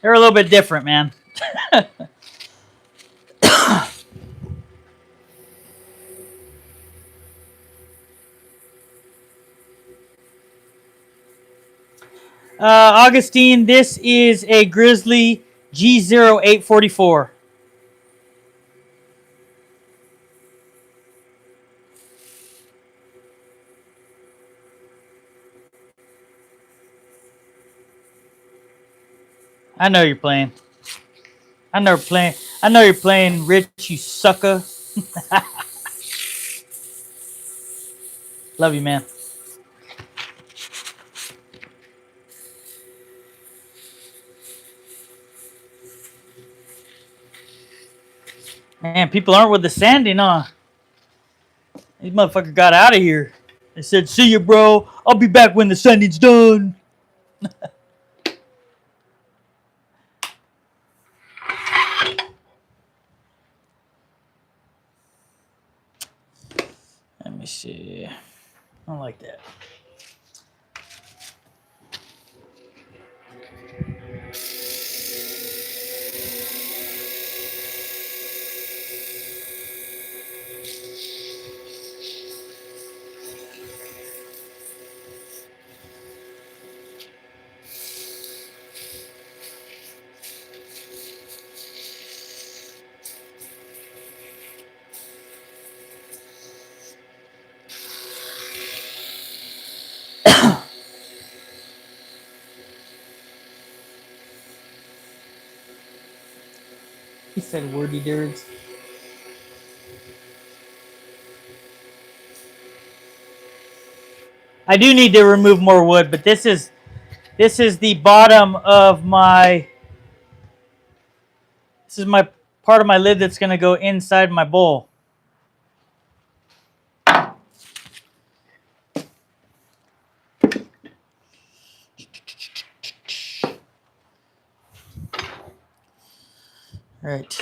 a little bit different, man. Augustine, this is a Grizzly G0844. I know you're playing. I know you're playing, Rich, you sucker. Love you, man. Man, people aren't with the sanding, huh? These motherfuckers got out of here. They said, see you, bro. I'll be back when the sanding's done. Let me see. I don't like that. He said wordy dirds. I do need to remove more wood, but this is the bottom of my. This is my part of my lid that's going to go inside my bowl. Right.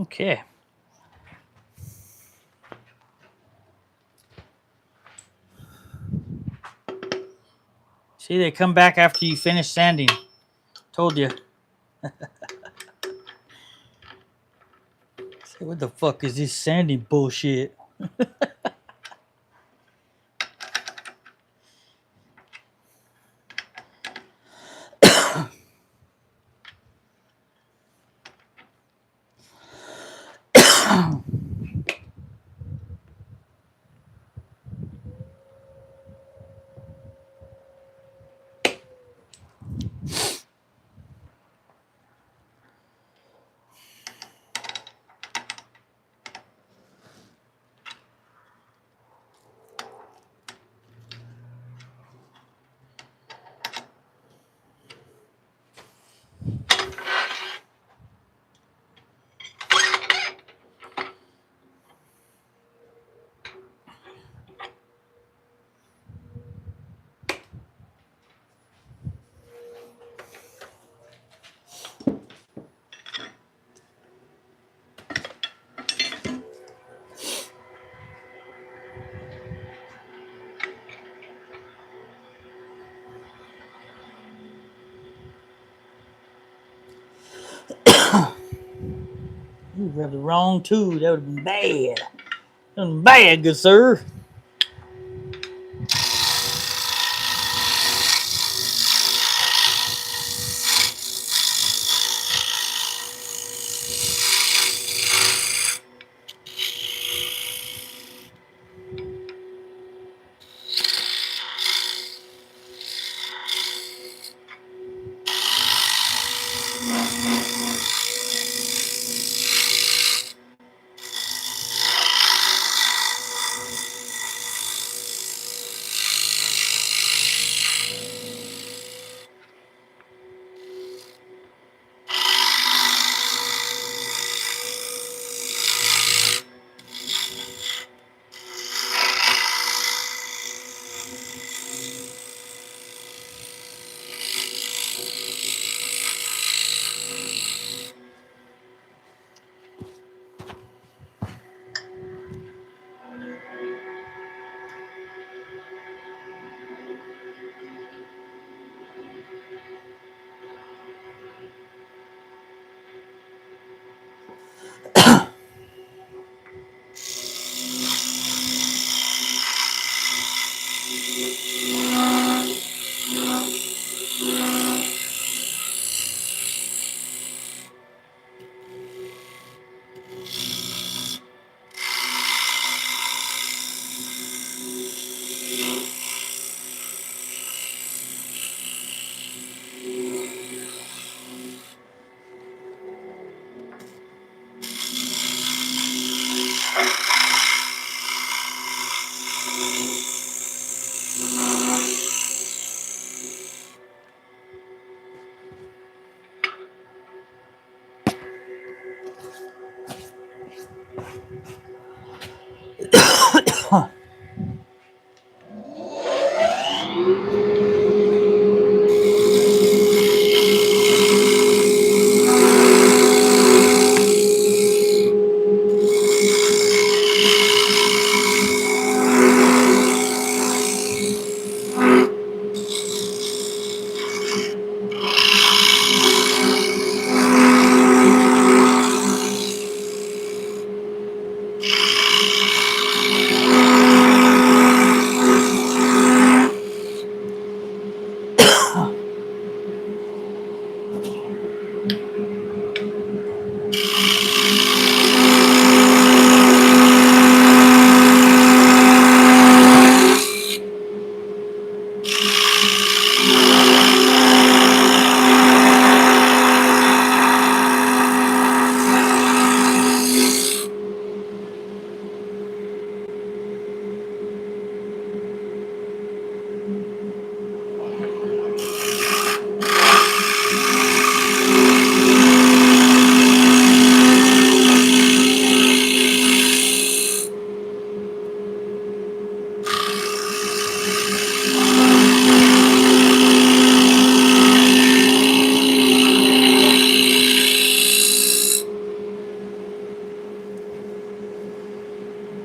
Okay. See, they come back after you finish sanding. Told you. Say, what the fuck is this sanding bullshit? You grabbed the wrong tool. That would have been bad. That would have been bad, good sir.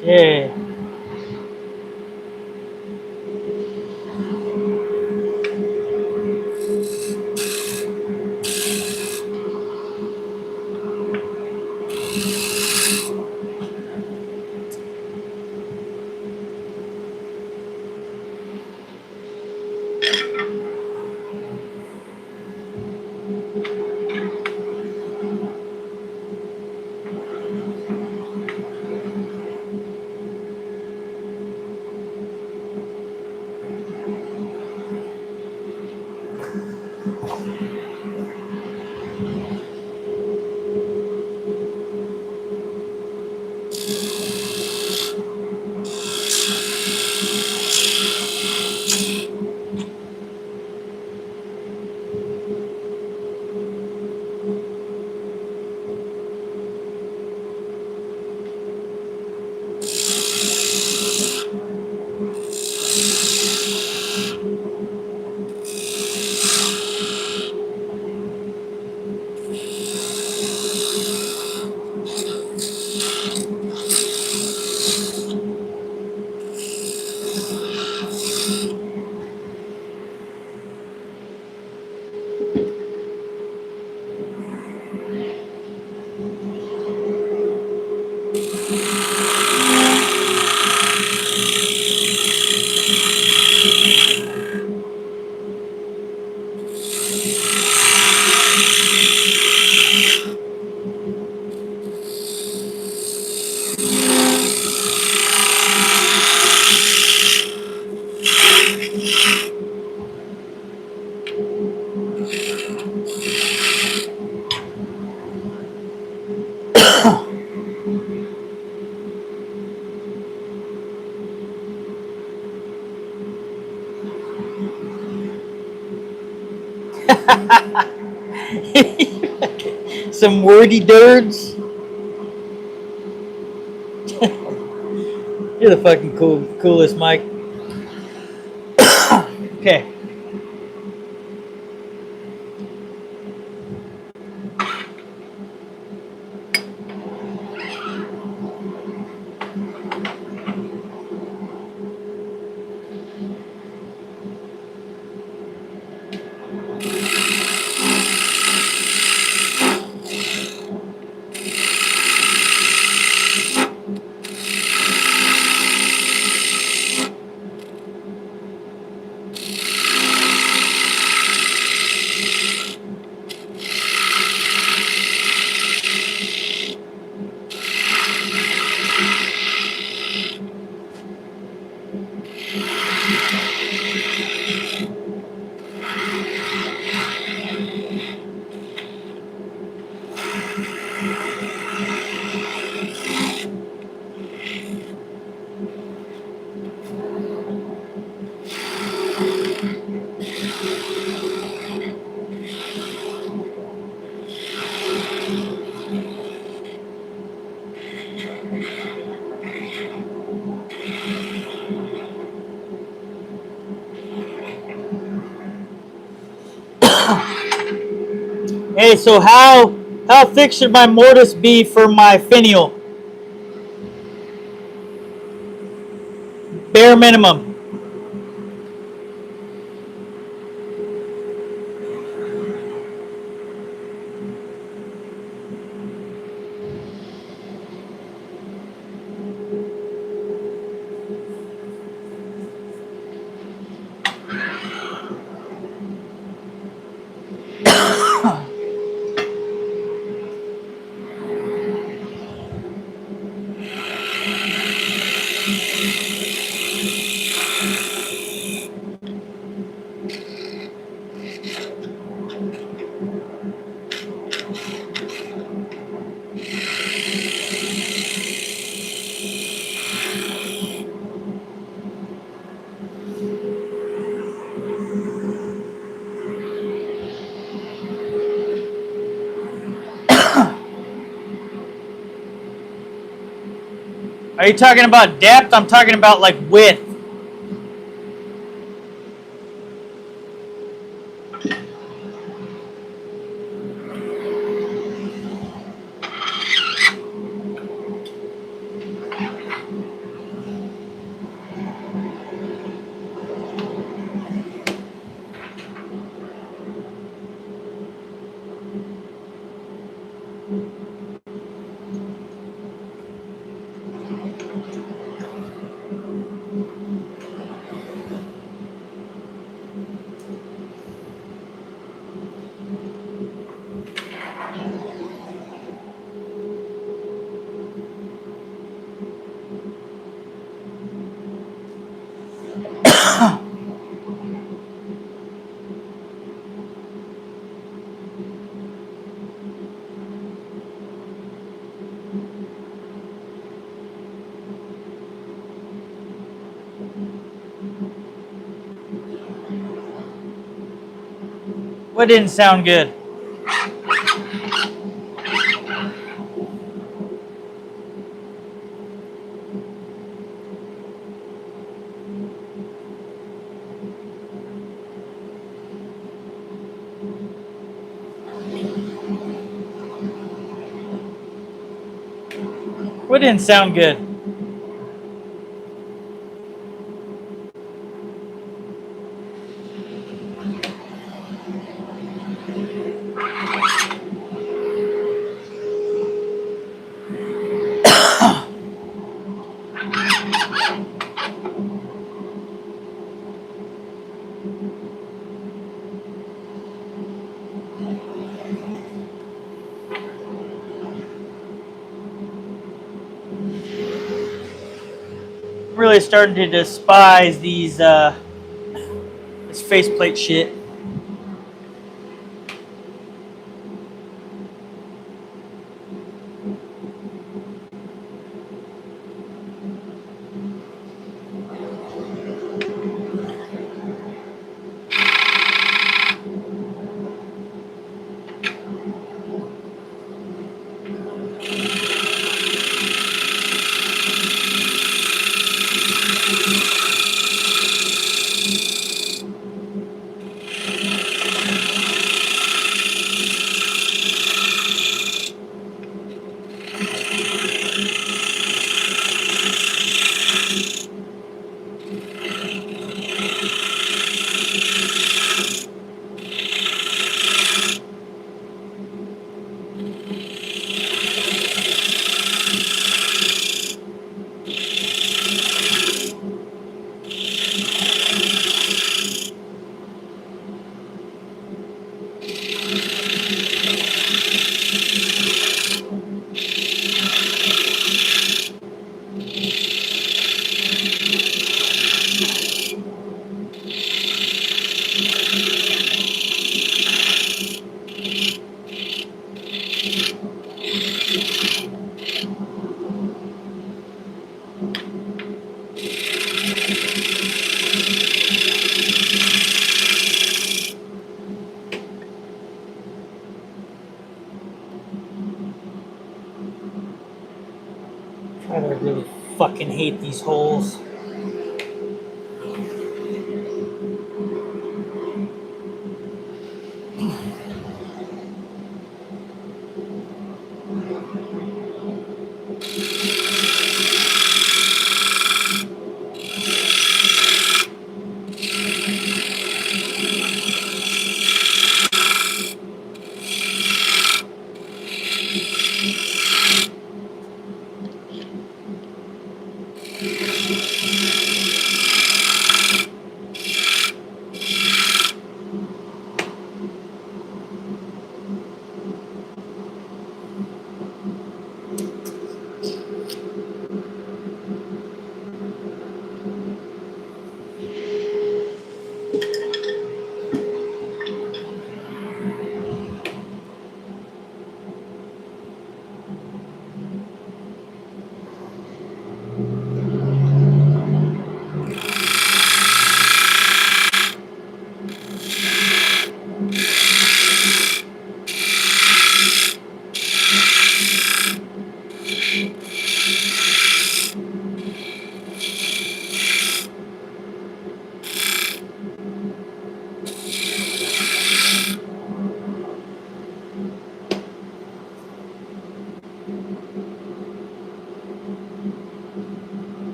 Okay. Some wordy dirds. You're the fucking coolest, Mike. Okay. Hey, so how thick should my mortise be for my finial? Bare minimum. Are you talking about depth? I'm talking about like width. What didn't sound good? What didn't sound good? Really starting to despise these this faceplate shit. I really fucking hate these holes.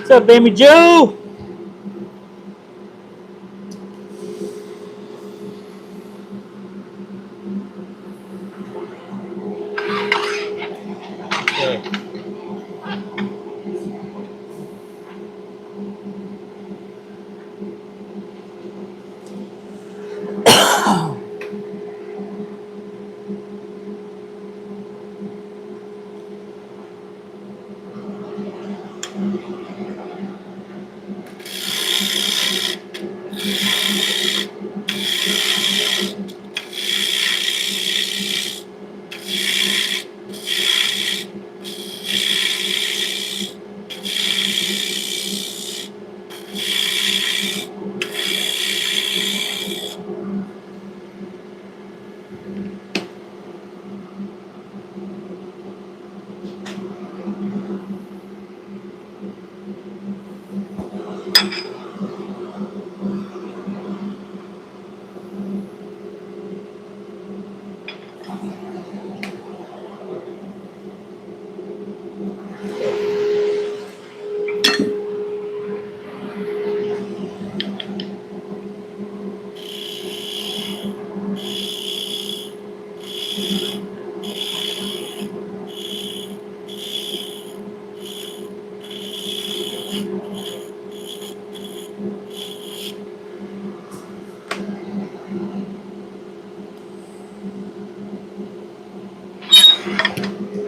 What's up, baby Joe? Okay.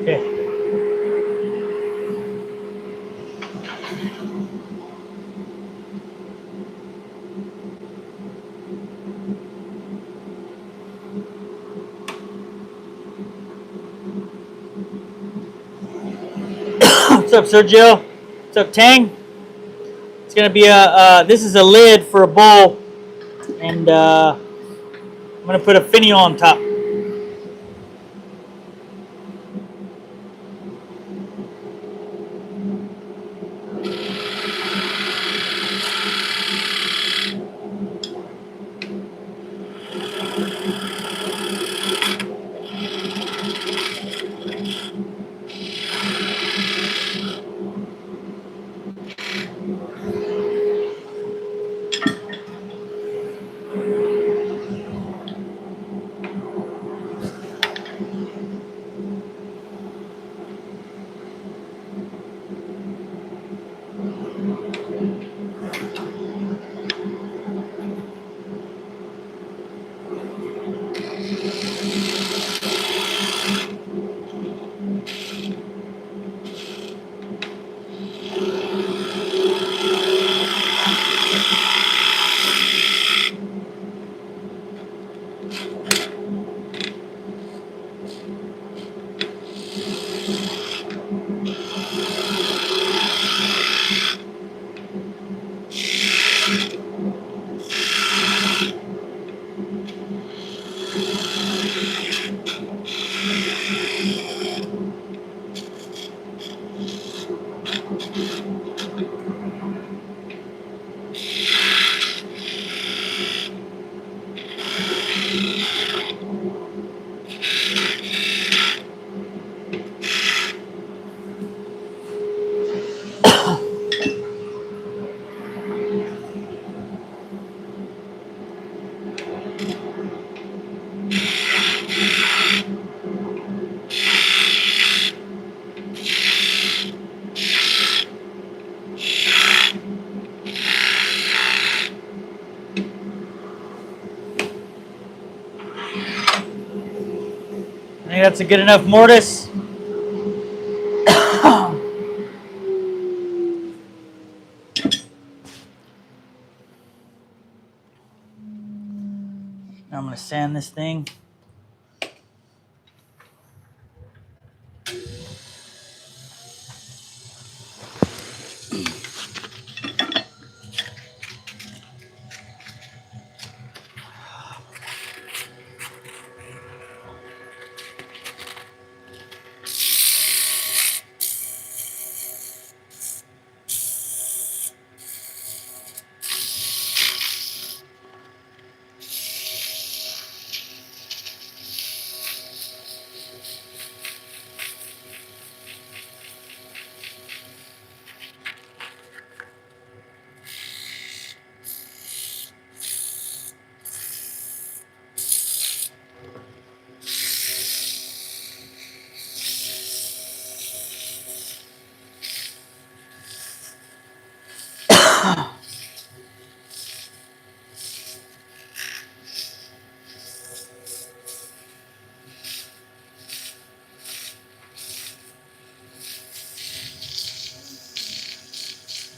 Okay. What's up, Sergio? What's up, Tang? It's gonna be this is a lid for a bowl, and I'm gonna put a finial on top. that's a good enough mortise. Now I'm going to sand this thing.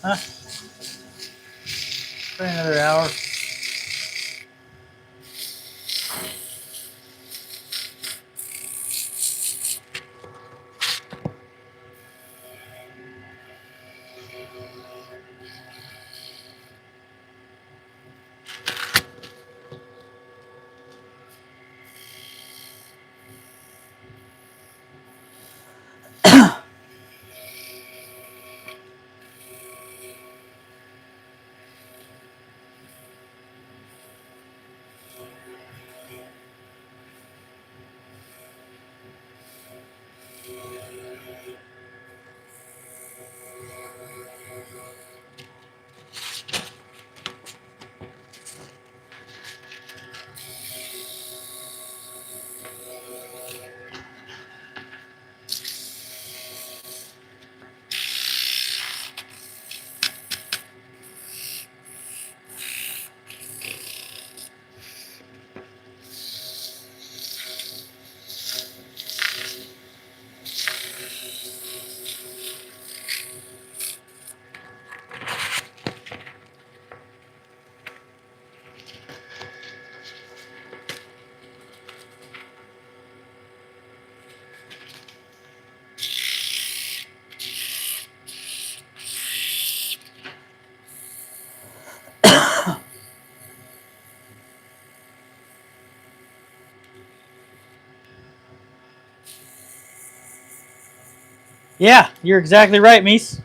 Huh? For another hour. Yeah, you're exactly right, Mies.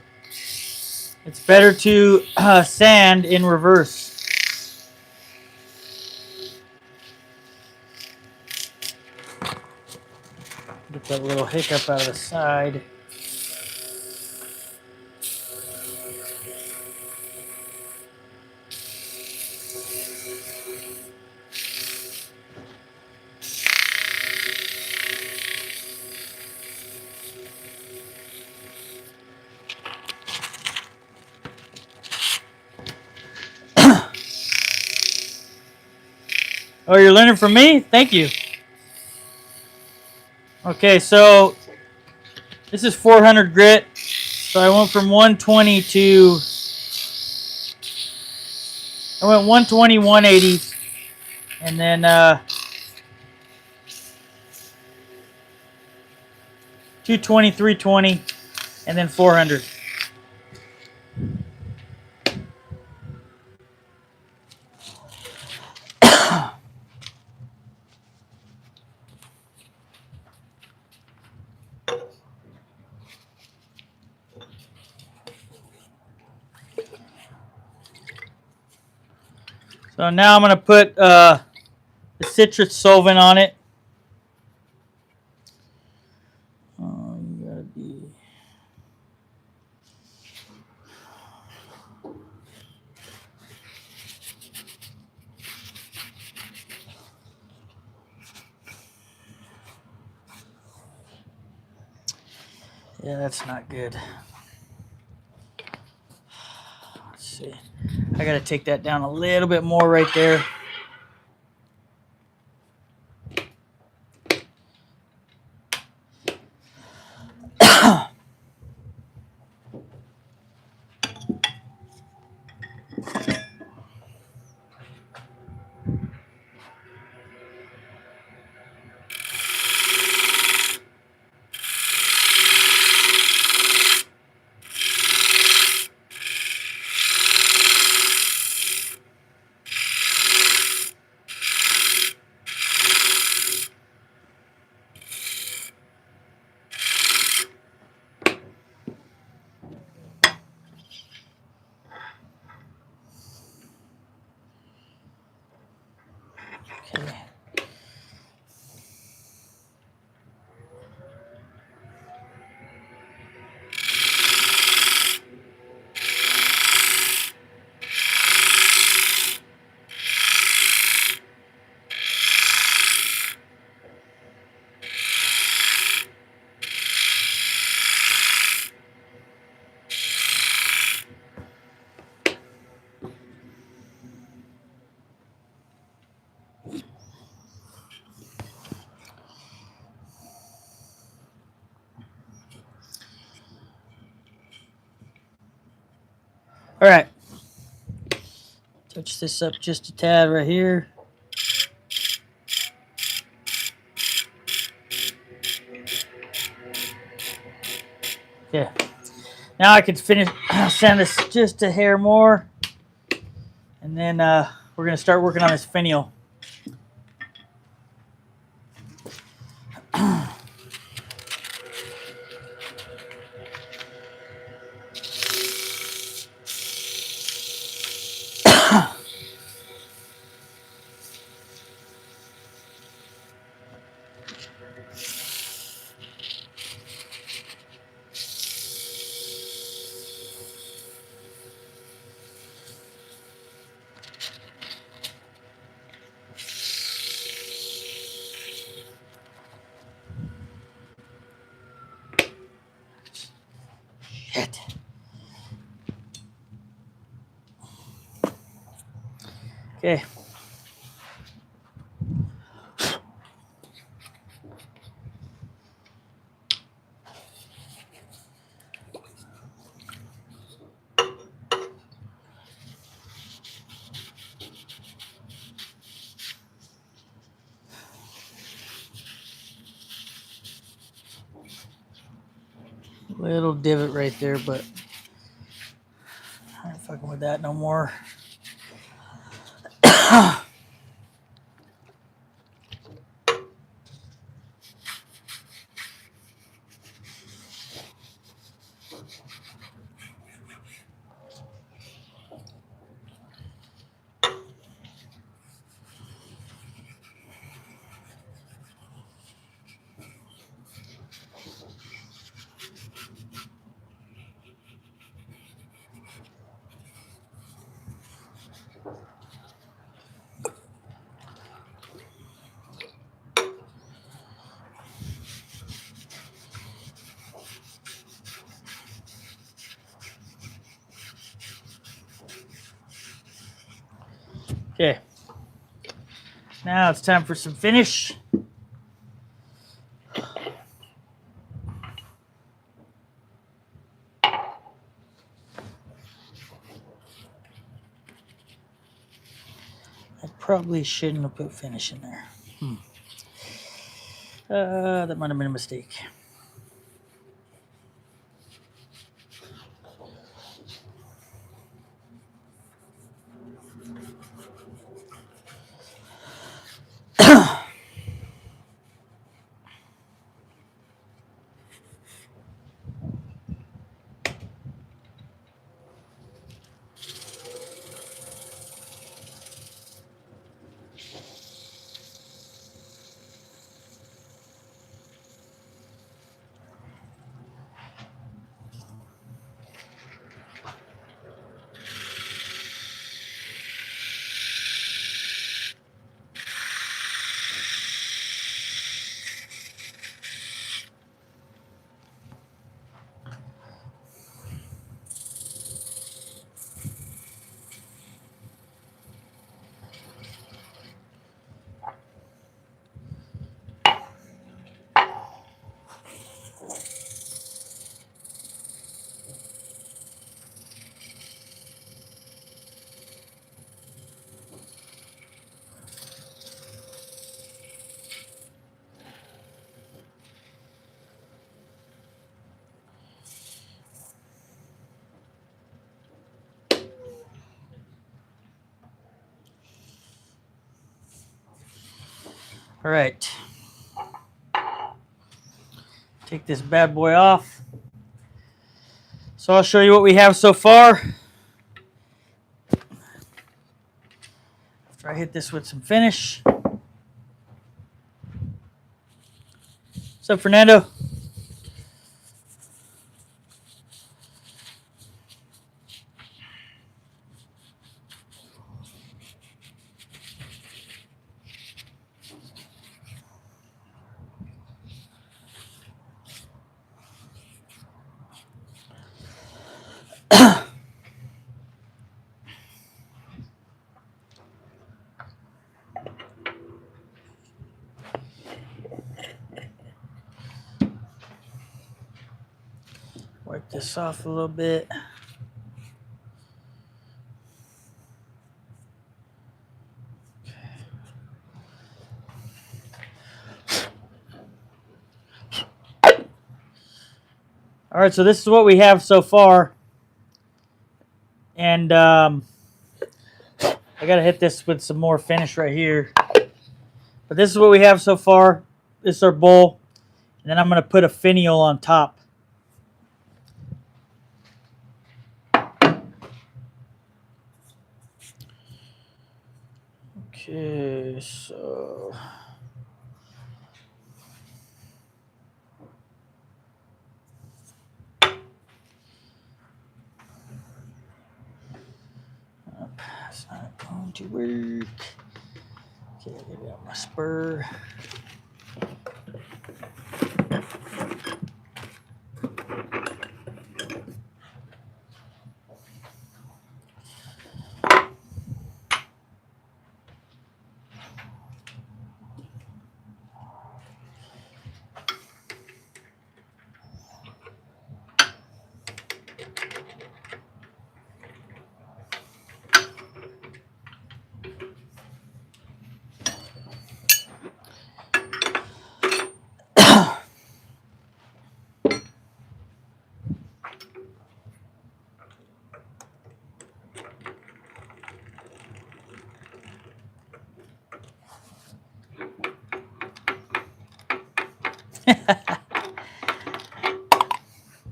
It's better to sand in reverse. Get that little hiccup out of the side. Oh, you're learning from me? Thank you. Okay, so this is 400 grit. So I went from 120 to... I went 120, 180. And then 220, 320. And then 400. So now I'm going to put the citrus solvent on it. Oh, you gotta be... Yeah, that's not good. Let's see. I gotta take that down a little bit more right there. All right. Touch this up just a tad right here. Okay. Now I can finish, sand this just a hair more. And then we're going to start working on this finial. Shit. Okay. Little divot right there, but I ain't fucking with that no more. Okay. Now it's time for some finish. I probably shouldn't have put finish in there. That might have been a mistake. All right. Take this bad boy off. So I'll show you what we have so far. After I hit this with some finish. What's up, Fernando? Wipe this off a little bit. All right, so this is what we have so far. And I got to hit this with some more finish right here. But this is what we have so far. This is our bowl. And then I'm going to put a finial on top. Okay, so... That's not going to work. Okay, get out my spur.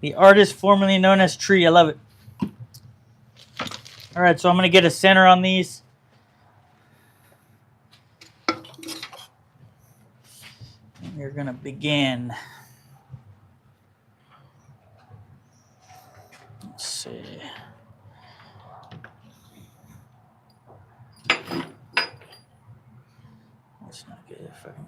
The artist formerly known as Tree. I love it. All right, so I'm going to get a center on these. And you're going to begin. Let's see. Let's not get it fucking...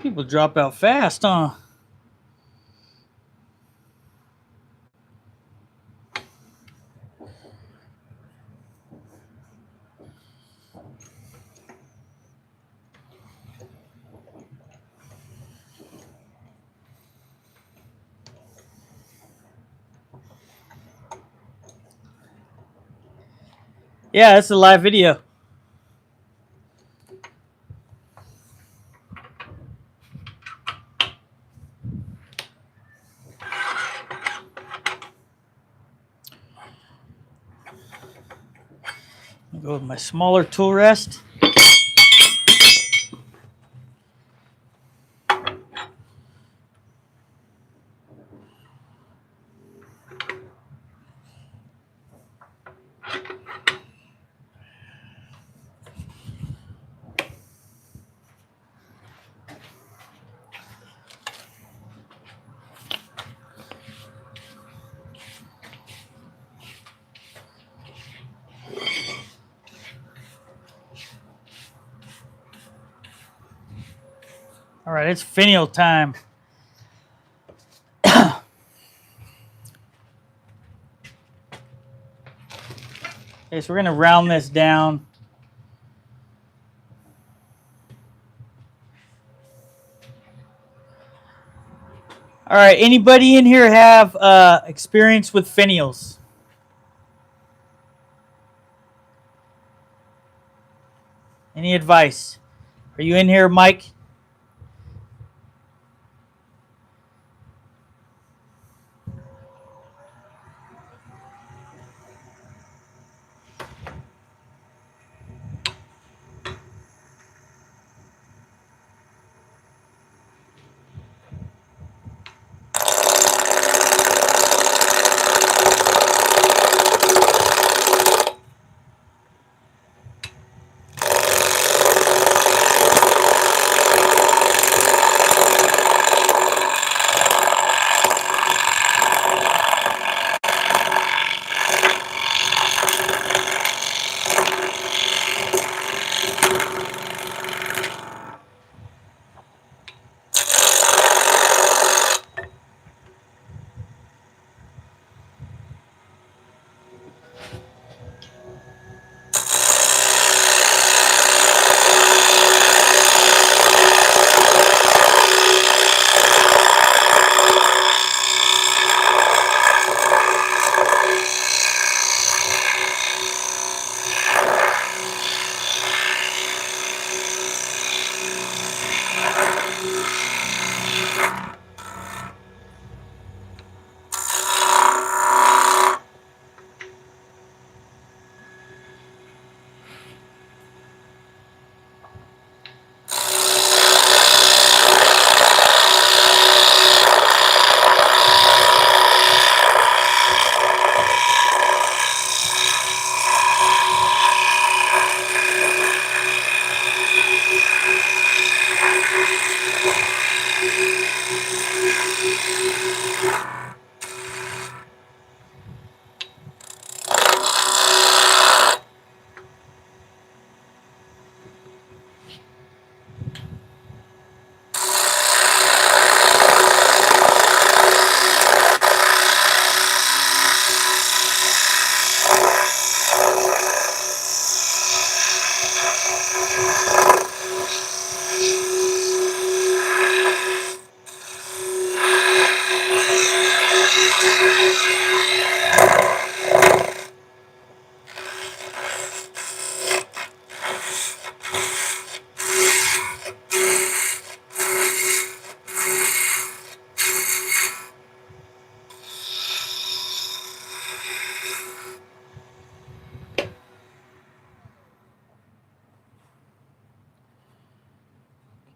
People drop out fast, huh? Yeah, it's a live video. I'll go with my smaller tool rest. All right, it's finial time. Okay, so we're going to round this down. All right. Anybody in here have experience with finials? Any advice? Are you in here, Mike?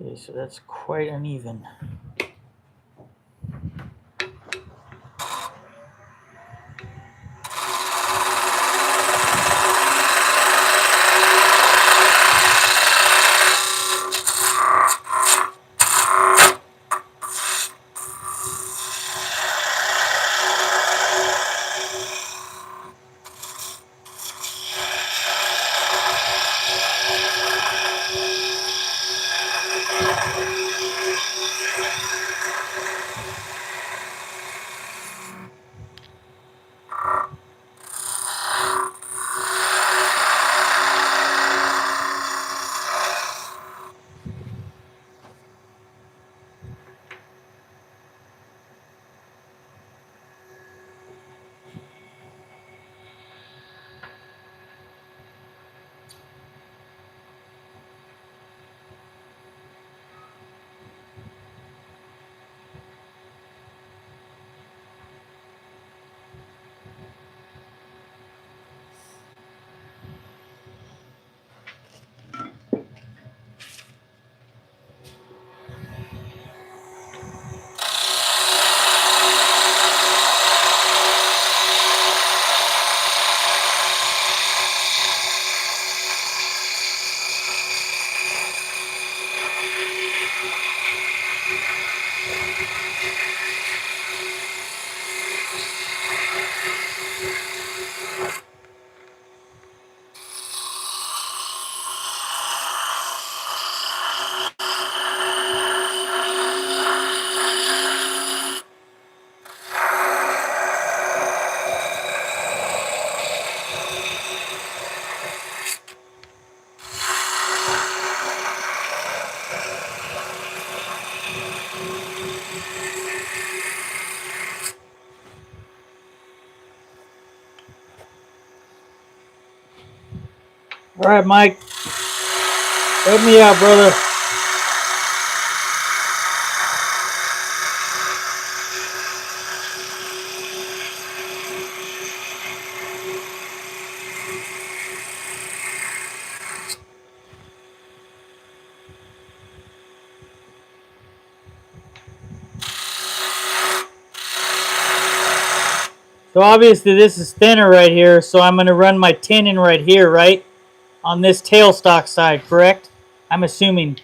Okay, so that's quite uneven. All right, Mike. Help me out, brother. So obviously this is thinner right here, so I'm going to run my tenon right here, right? On this tailstock side, correct? I'm assuming.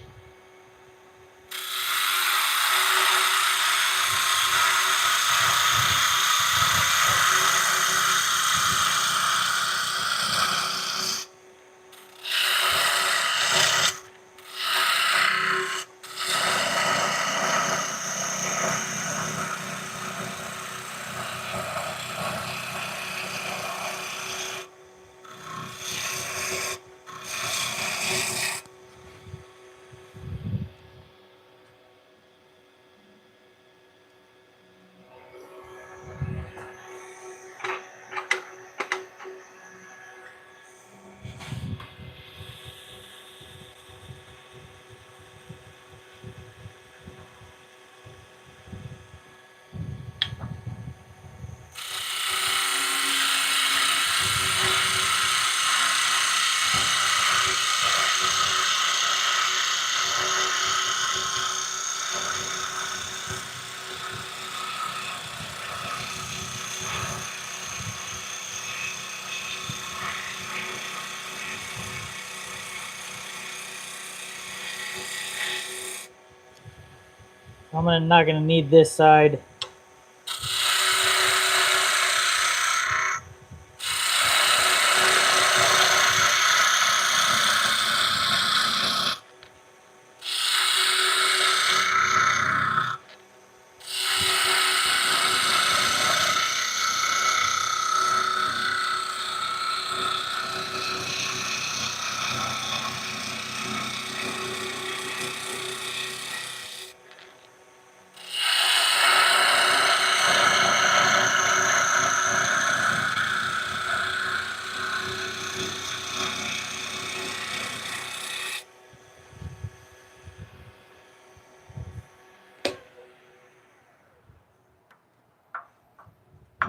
I'm not going to need this side.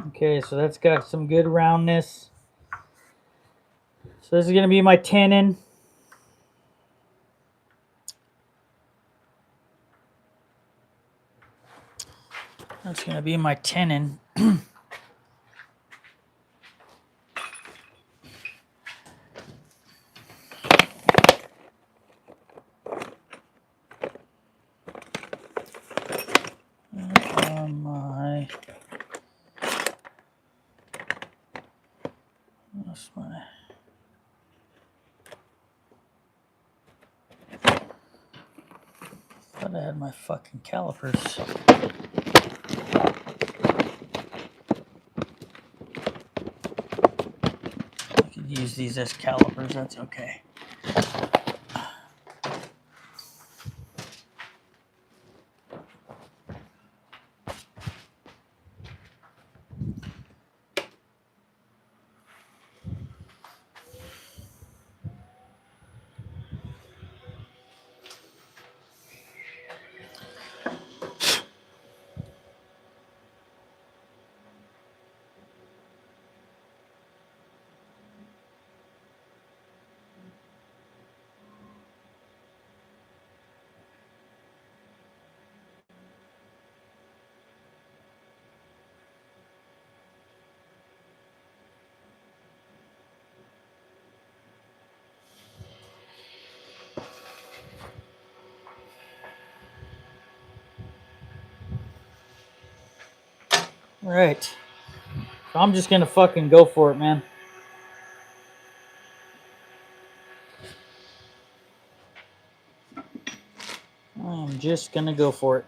Okay, so that's got some good roundness. So this is going to be my tenon. That's going to be my tenon. Thought I had my fucking calipers. I could use these as calipers, that's okay. All right. So I'm just gonna fucking go for it, man. I'm just gonna go for it.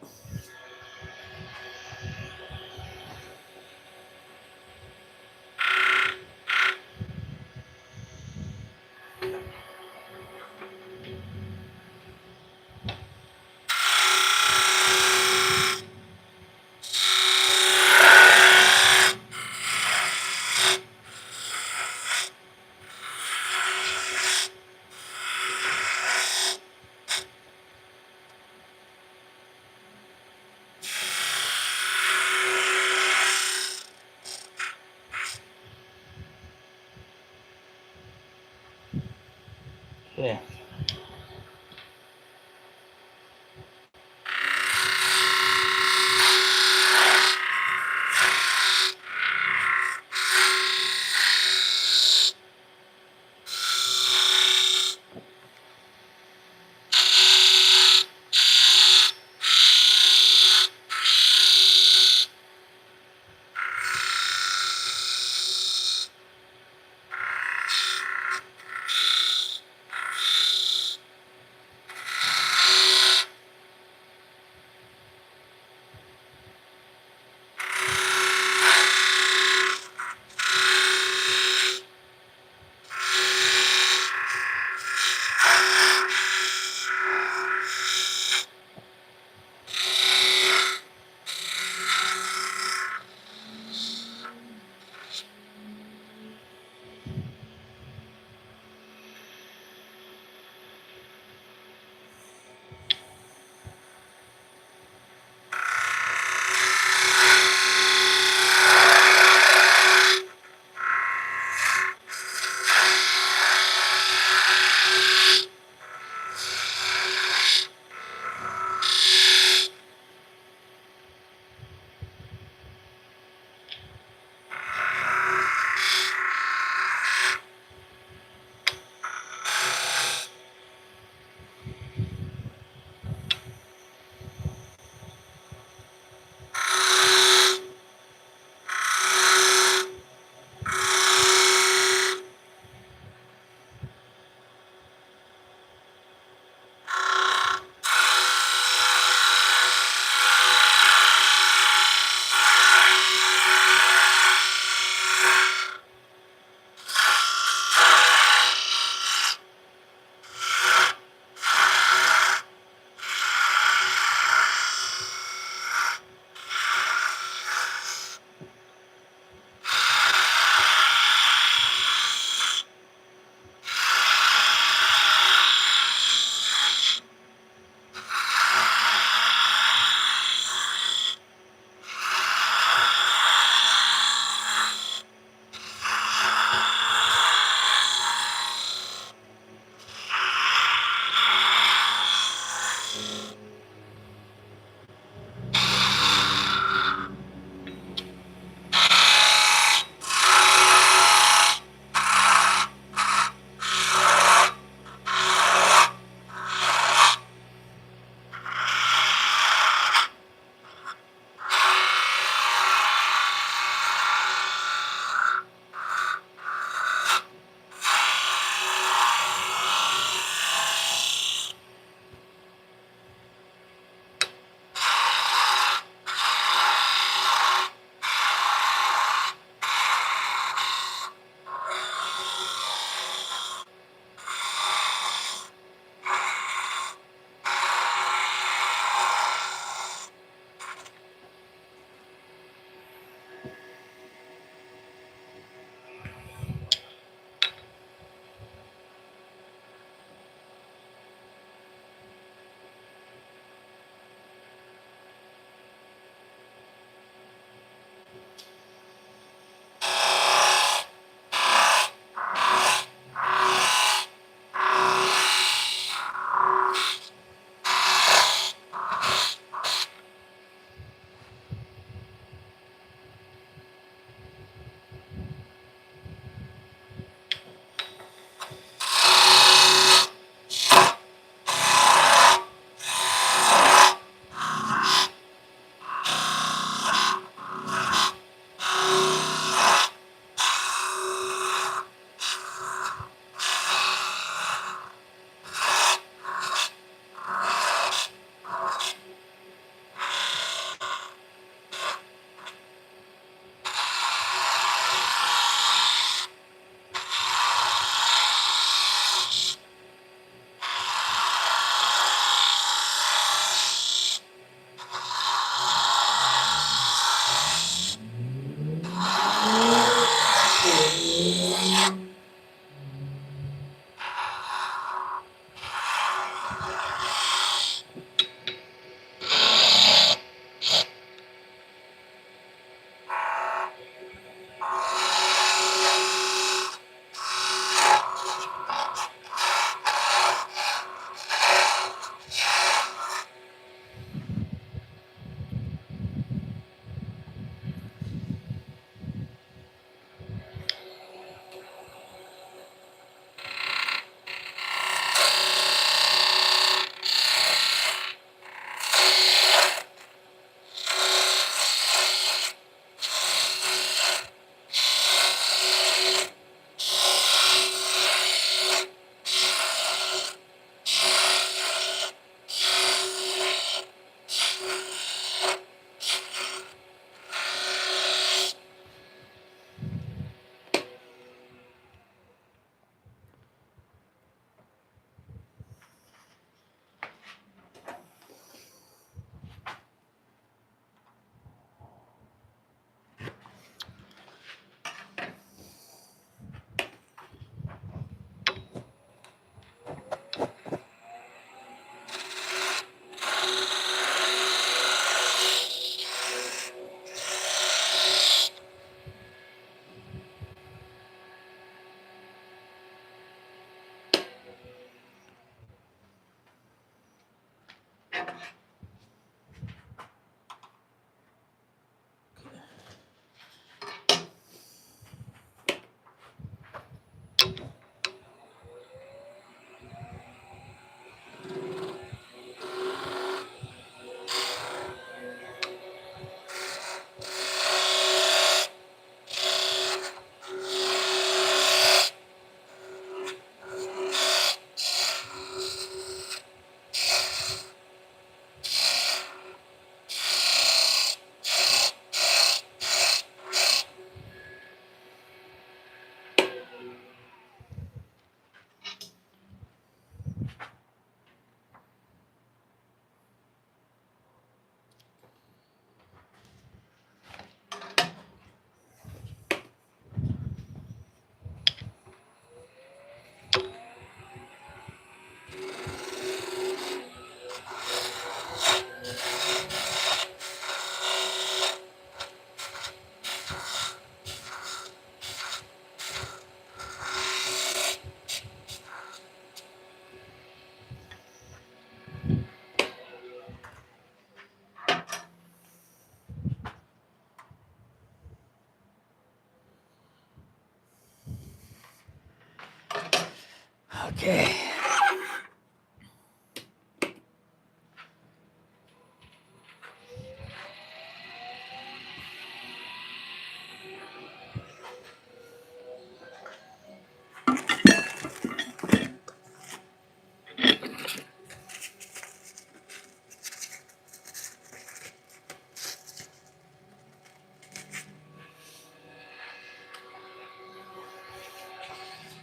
Okay.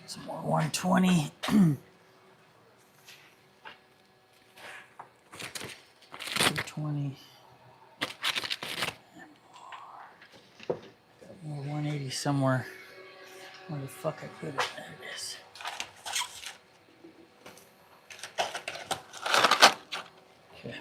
Some more 120. 220. More 180 somewhere. Where the fuck I put it? There it is. Okay.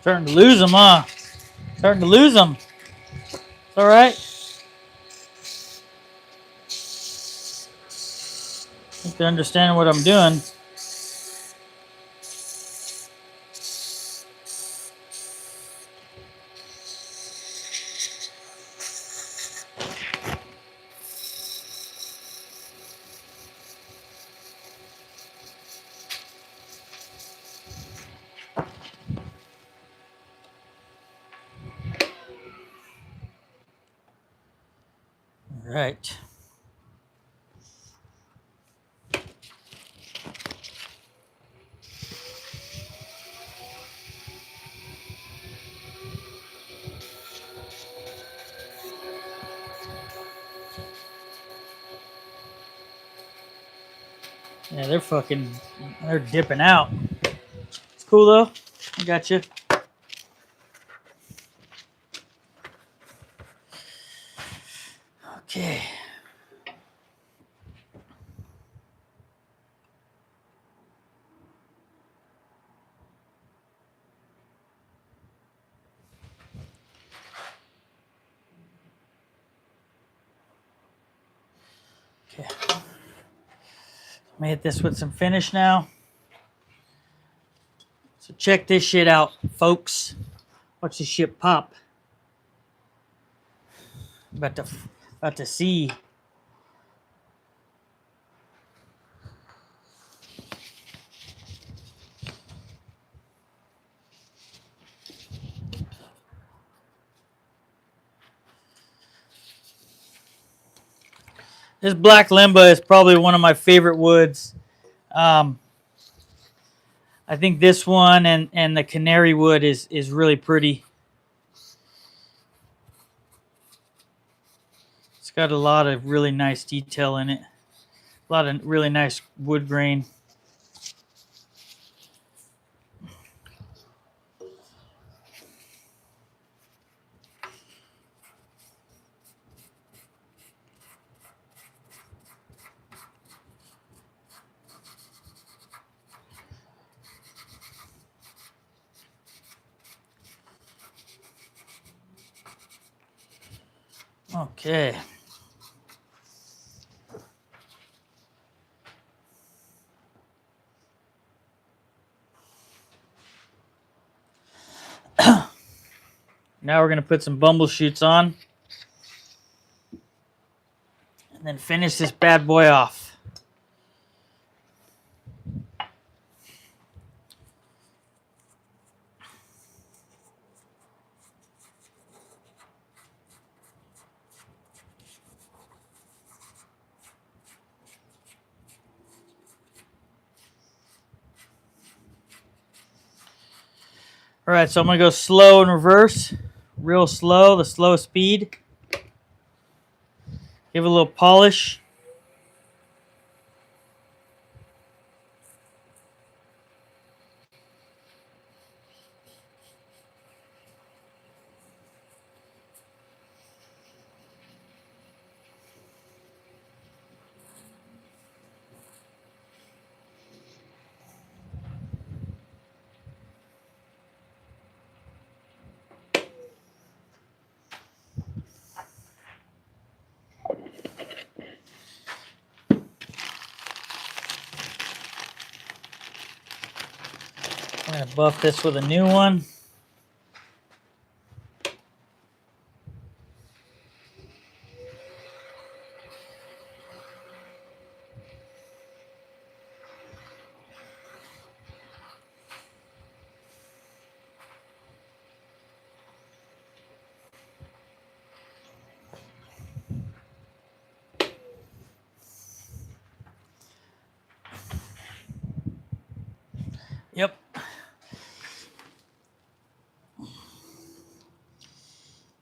Starting to lose them, huh? Starting to lose them. It's all right. I think they're understanding what I'm doing. All right. Yeah, they're dipping out. It's cool though. I got you. Okay. Okay. I'm gonna hit this with some finish now. So check this shit out, folks. Watch this shit pop. About to see. This black limba is probably one of my favorite woods. I think this one and the canary wood is really pretty. It's got a lot of really nice detail in it. A lot of really nice wood grain. Okay. Now we're going to put some bumbleshoots on. And then finish this bad boy off. All right, so I'm going to go slow in reverse. Real slow, the slow speed. Give it a little polish. I'm going to buff this with a new one. Yep.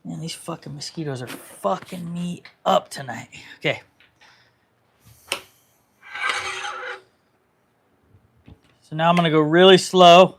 Man, these fucking mosquitoes are fucking me up tonight. Okay. So now I'm going to go really slow.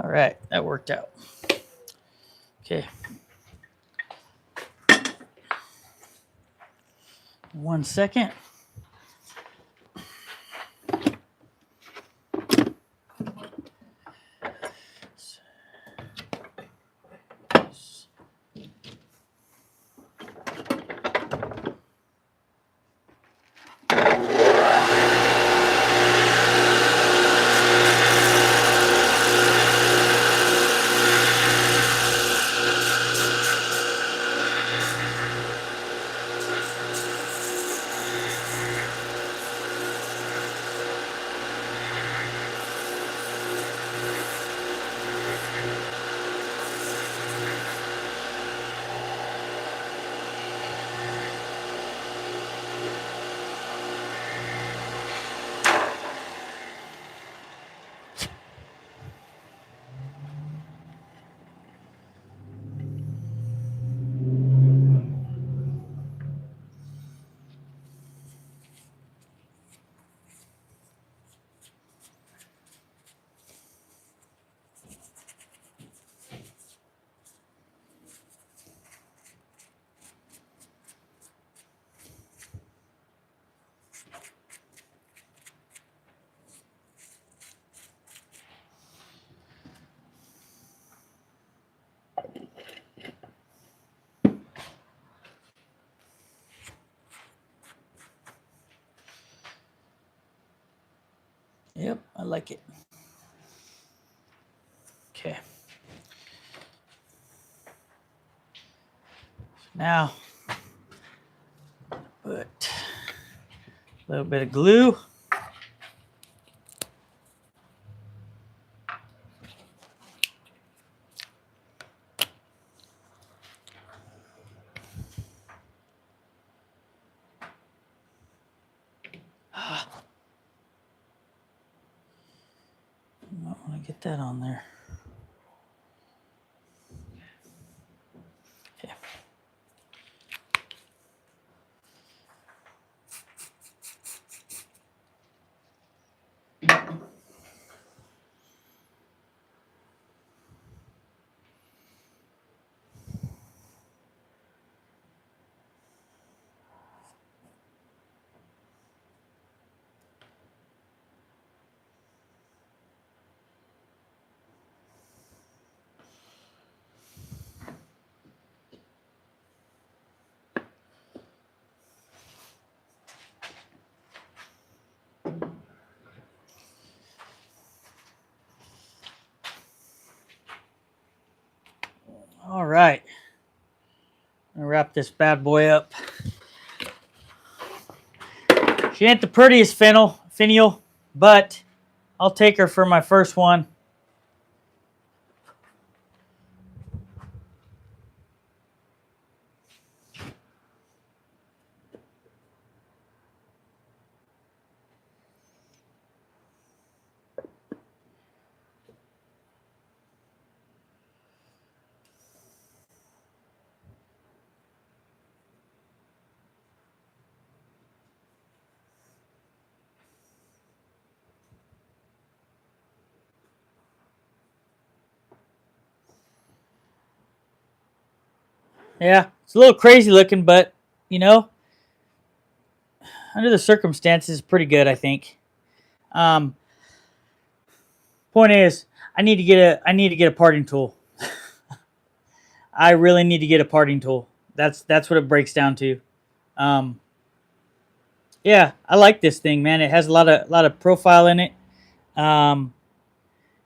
All right, that worked out. Okay. 1 second. Yep, I like it. Okay. Now, put a little bit of glue. I might want to get that on there. Okay. All right. I'm gonna wrap this bad boy up. She ain't the prettiest finial, but I'll take her for my first one. Yeah, it's a little crazy looking, but you know, under the circumstances, pretty good, I think. Point is, I need to get a parting tool. I really need to get a parting tool. That's what it breaks down to. Yeah, I like this thing, man. It has a lot of profile in it.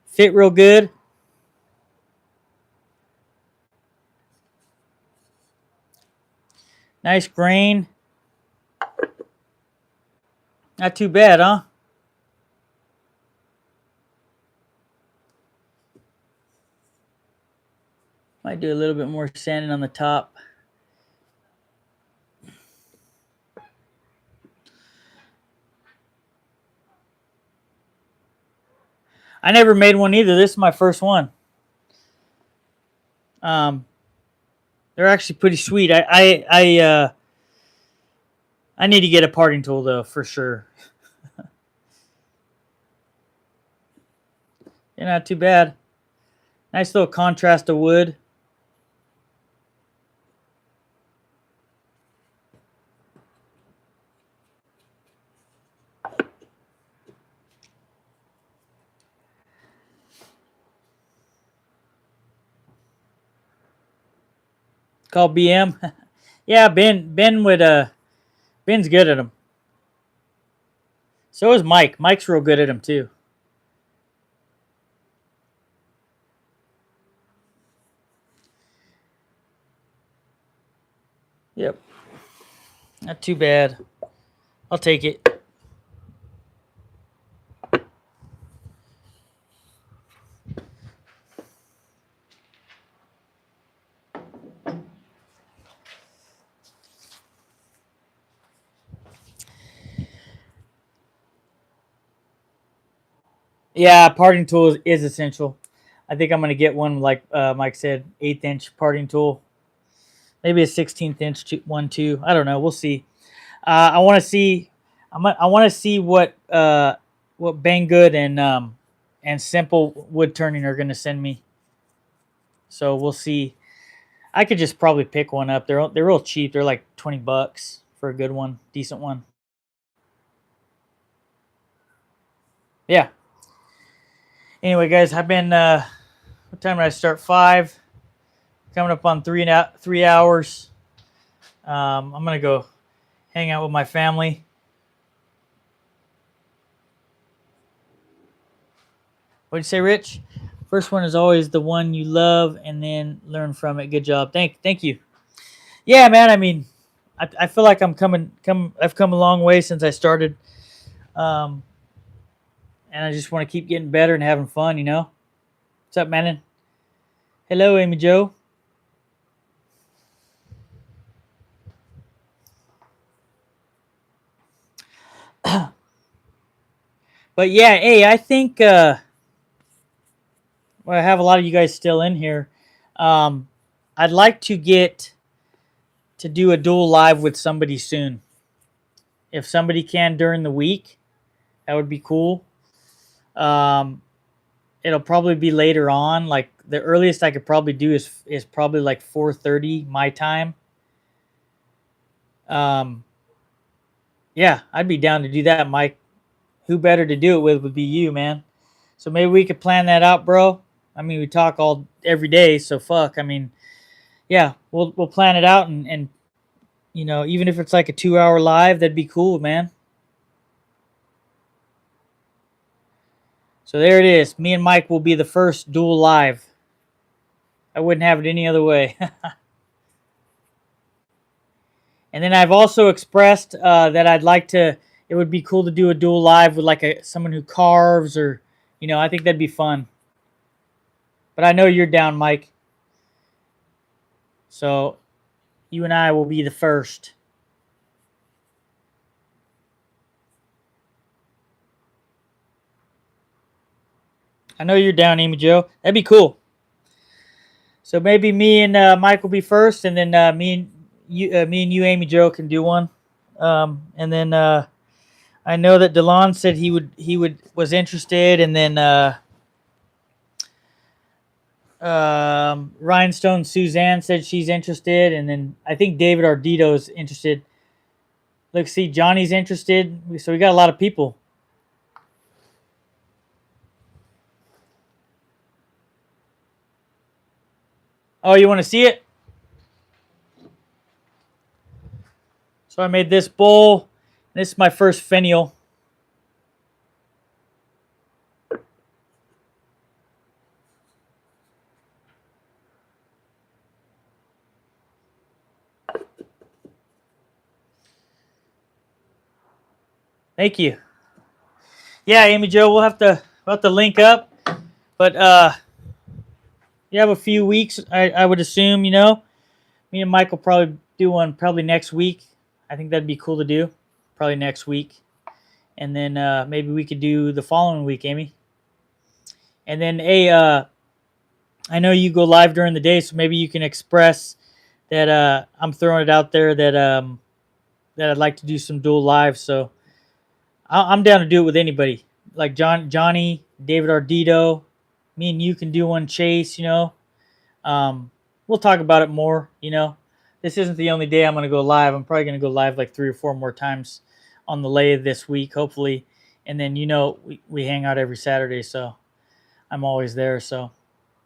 Fit real good. Nice grain. Not too bad, huh? Might do a little bit more sanding on the top. I never made one either. This is my first one. They're actually pretty sweet. I need to get a parting tool though, for sure. Yeah, not too bad. Nice little contrast of wood. Called BM. Yeah, Ben would Ben's good at them. So is Mike. Mike's real good at them too. Yep. Not too bad. I'll take it. Yeah, parting tool is essential. I think I'm going to get one, like Mike said, 1/8 inch parting tool. Maybe a 16th inch one too. I don't know. We'll see. I want to see. I want to see what BANGGOOD and Simple Wood Turning are going to send me. So we'll see. I could just probably pick one up. They're real cheap. They're like $20 for a good one, decent one. Yeah. Anyway, guys, I've been. What time did I start? 5. Coming up on 3 hours. I'm gonna go hang out with my family. What'd you say, Rich? First one is always the one you love, and then learn from it. Good job. Thank you. Yeah, man. I mean, I feel like I've come a long way since I started, and I just want to keep getting better and having fun. You know. What's up, man? Hello, Amy Joe. But yeah, hey, I think well, I have a lot of you guys still in here. I'd like to get to do a dual live with somebody soon. If somebody can during the week, that would be cool. It'll probably be later on. Like the earliest I could probably do is probably like 4:30 my time. Yeah, I'd be down to do that, Mike. Who better to do it with would be you, man. So maybe we could plan that out, bro. I mean, we talk every day, so fuck. I mean, yeah, we'll plan it out, and you know, even if it's like a 2-hour live, that'd be cool, man. So there it is. Me and Mike will be the first dual live. I wouldn't have it any other way. And then I've also expressed that I'd like to. It would be cool to do a dual live with like someone who carves, or you know, I think that'd be fun. But I know you're down, Mike. So you and I will be the first. I know you're down, Amy Joe. That'd be cool. So maybe me and Mike will be first, and then me and you, Amy Joe, can do one. And then I know that DeLon said he was interested, and then Rhinestone Suzanne said she's interested, and then I think David Ardito's interested. Look, see, Johnny's interested. So we got a lot of people. Oh, you want to see it? So I made this bowl. This is my first finial. Thank you. Yeah, Amy Joe, we'll have to link up. But you have a few weeks, I would assume, you know. Me and Mike will probably do one probably next week. I think that'd be cool to do. Probably next week. And then maybe we could do the following week, Amy. And then, hey, I know you go live during the day, so maybe you can express that I'm throwing it out there that that I'd like to do some dual lives. So I'm down to do it with anybody. Like Johnny, David Ardito, me and you can do one, Chase, you know. We'll talk about it more, you know. This isn't the only day I'm going to go live. I'm probably going to go live like 3 or 4 more times on the lathe this week, hopefully. And then, you know, we hang out every Saturday, so I'm always there. So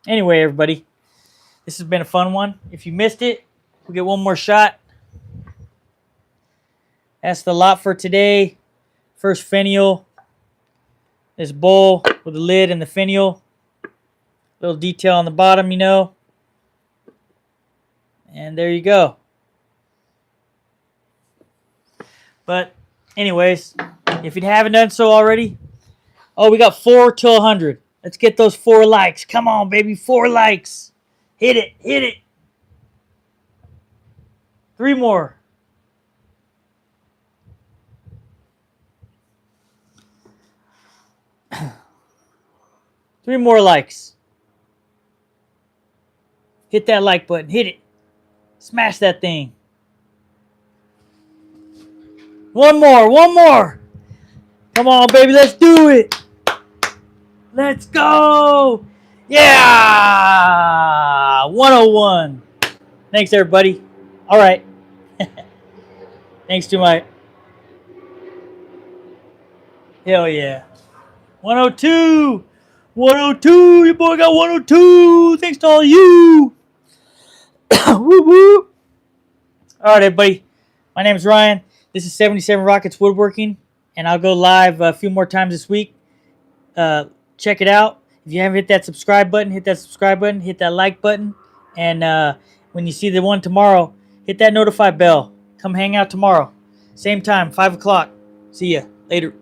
anyway, everybody, this has been a fun one. If you missed it, we'll get one more shot. That's the lot for today. First finial. This bowl with the lid and the finial. Little detail on the bottom, you know. And there you go. But anyways, if you haven't done so already, oh, we got 4 till 100. Let's get those 4 likes. Come on, baby, 4 likes. Hit it, hit it. 3 more. Three more likes. Hit that like button. Hit it. Smash that thing. One more. One more. Come on, baby. Let's do it. Let's go. Yeah. 101. Thanks, everybody. All right. Thanks to my... Hell yeah. 102. 102. Your boy got 102. Thanks to all you. Woo woo. All right, everybody. My name is Ryan. This is 77 Rockets Woodworking, and I'll go live a few more times this week. Check it out. If you haven't hit that subscribe button, hit that subscribe button, hit that like button. And when you see the one tomorrow, hit that notify bell. Come hang out tomorrow. Same time, 5 o'clock. See ya. Later.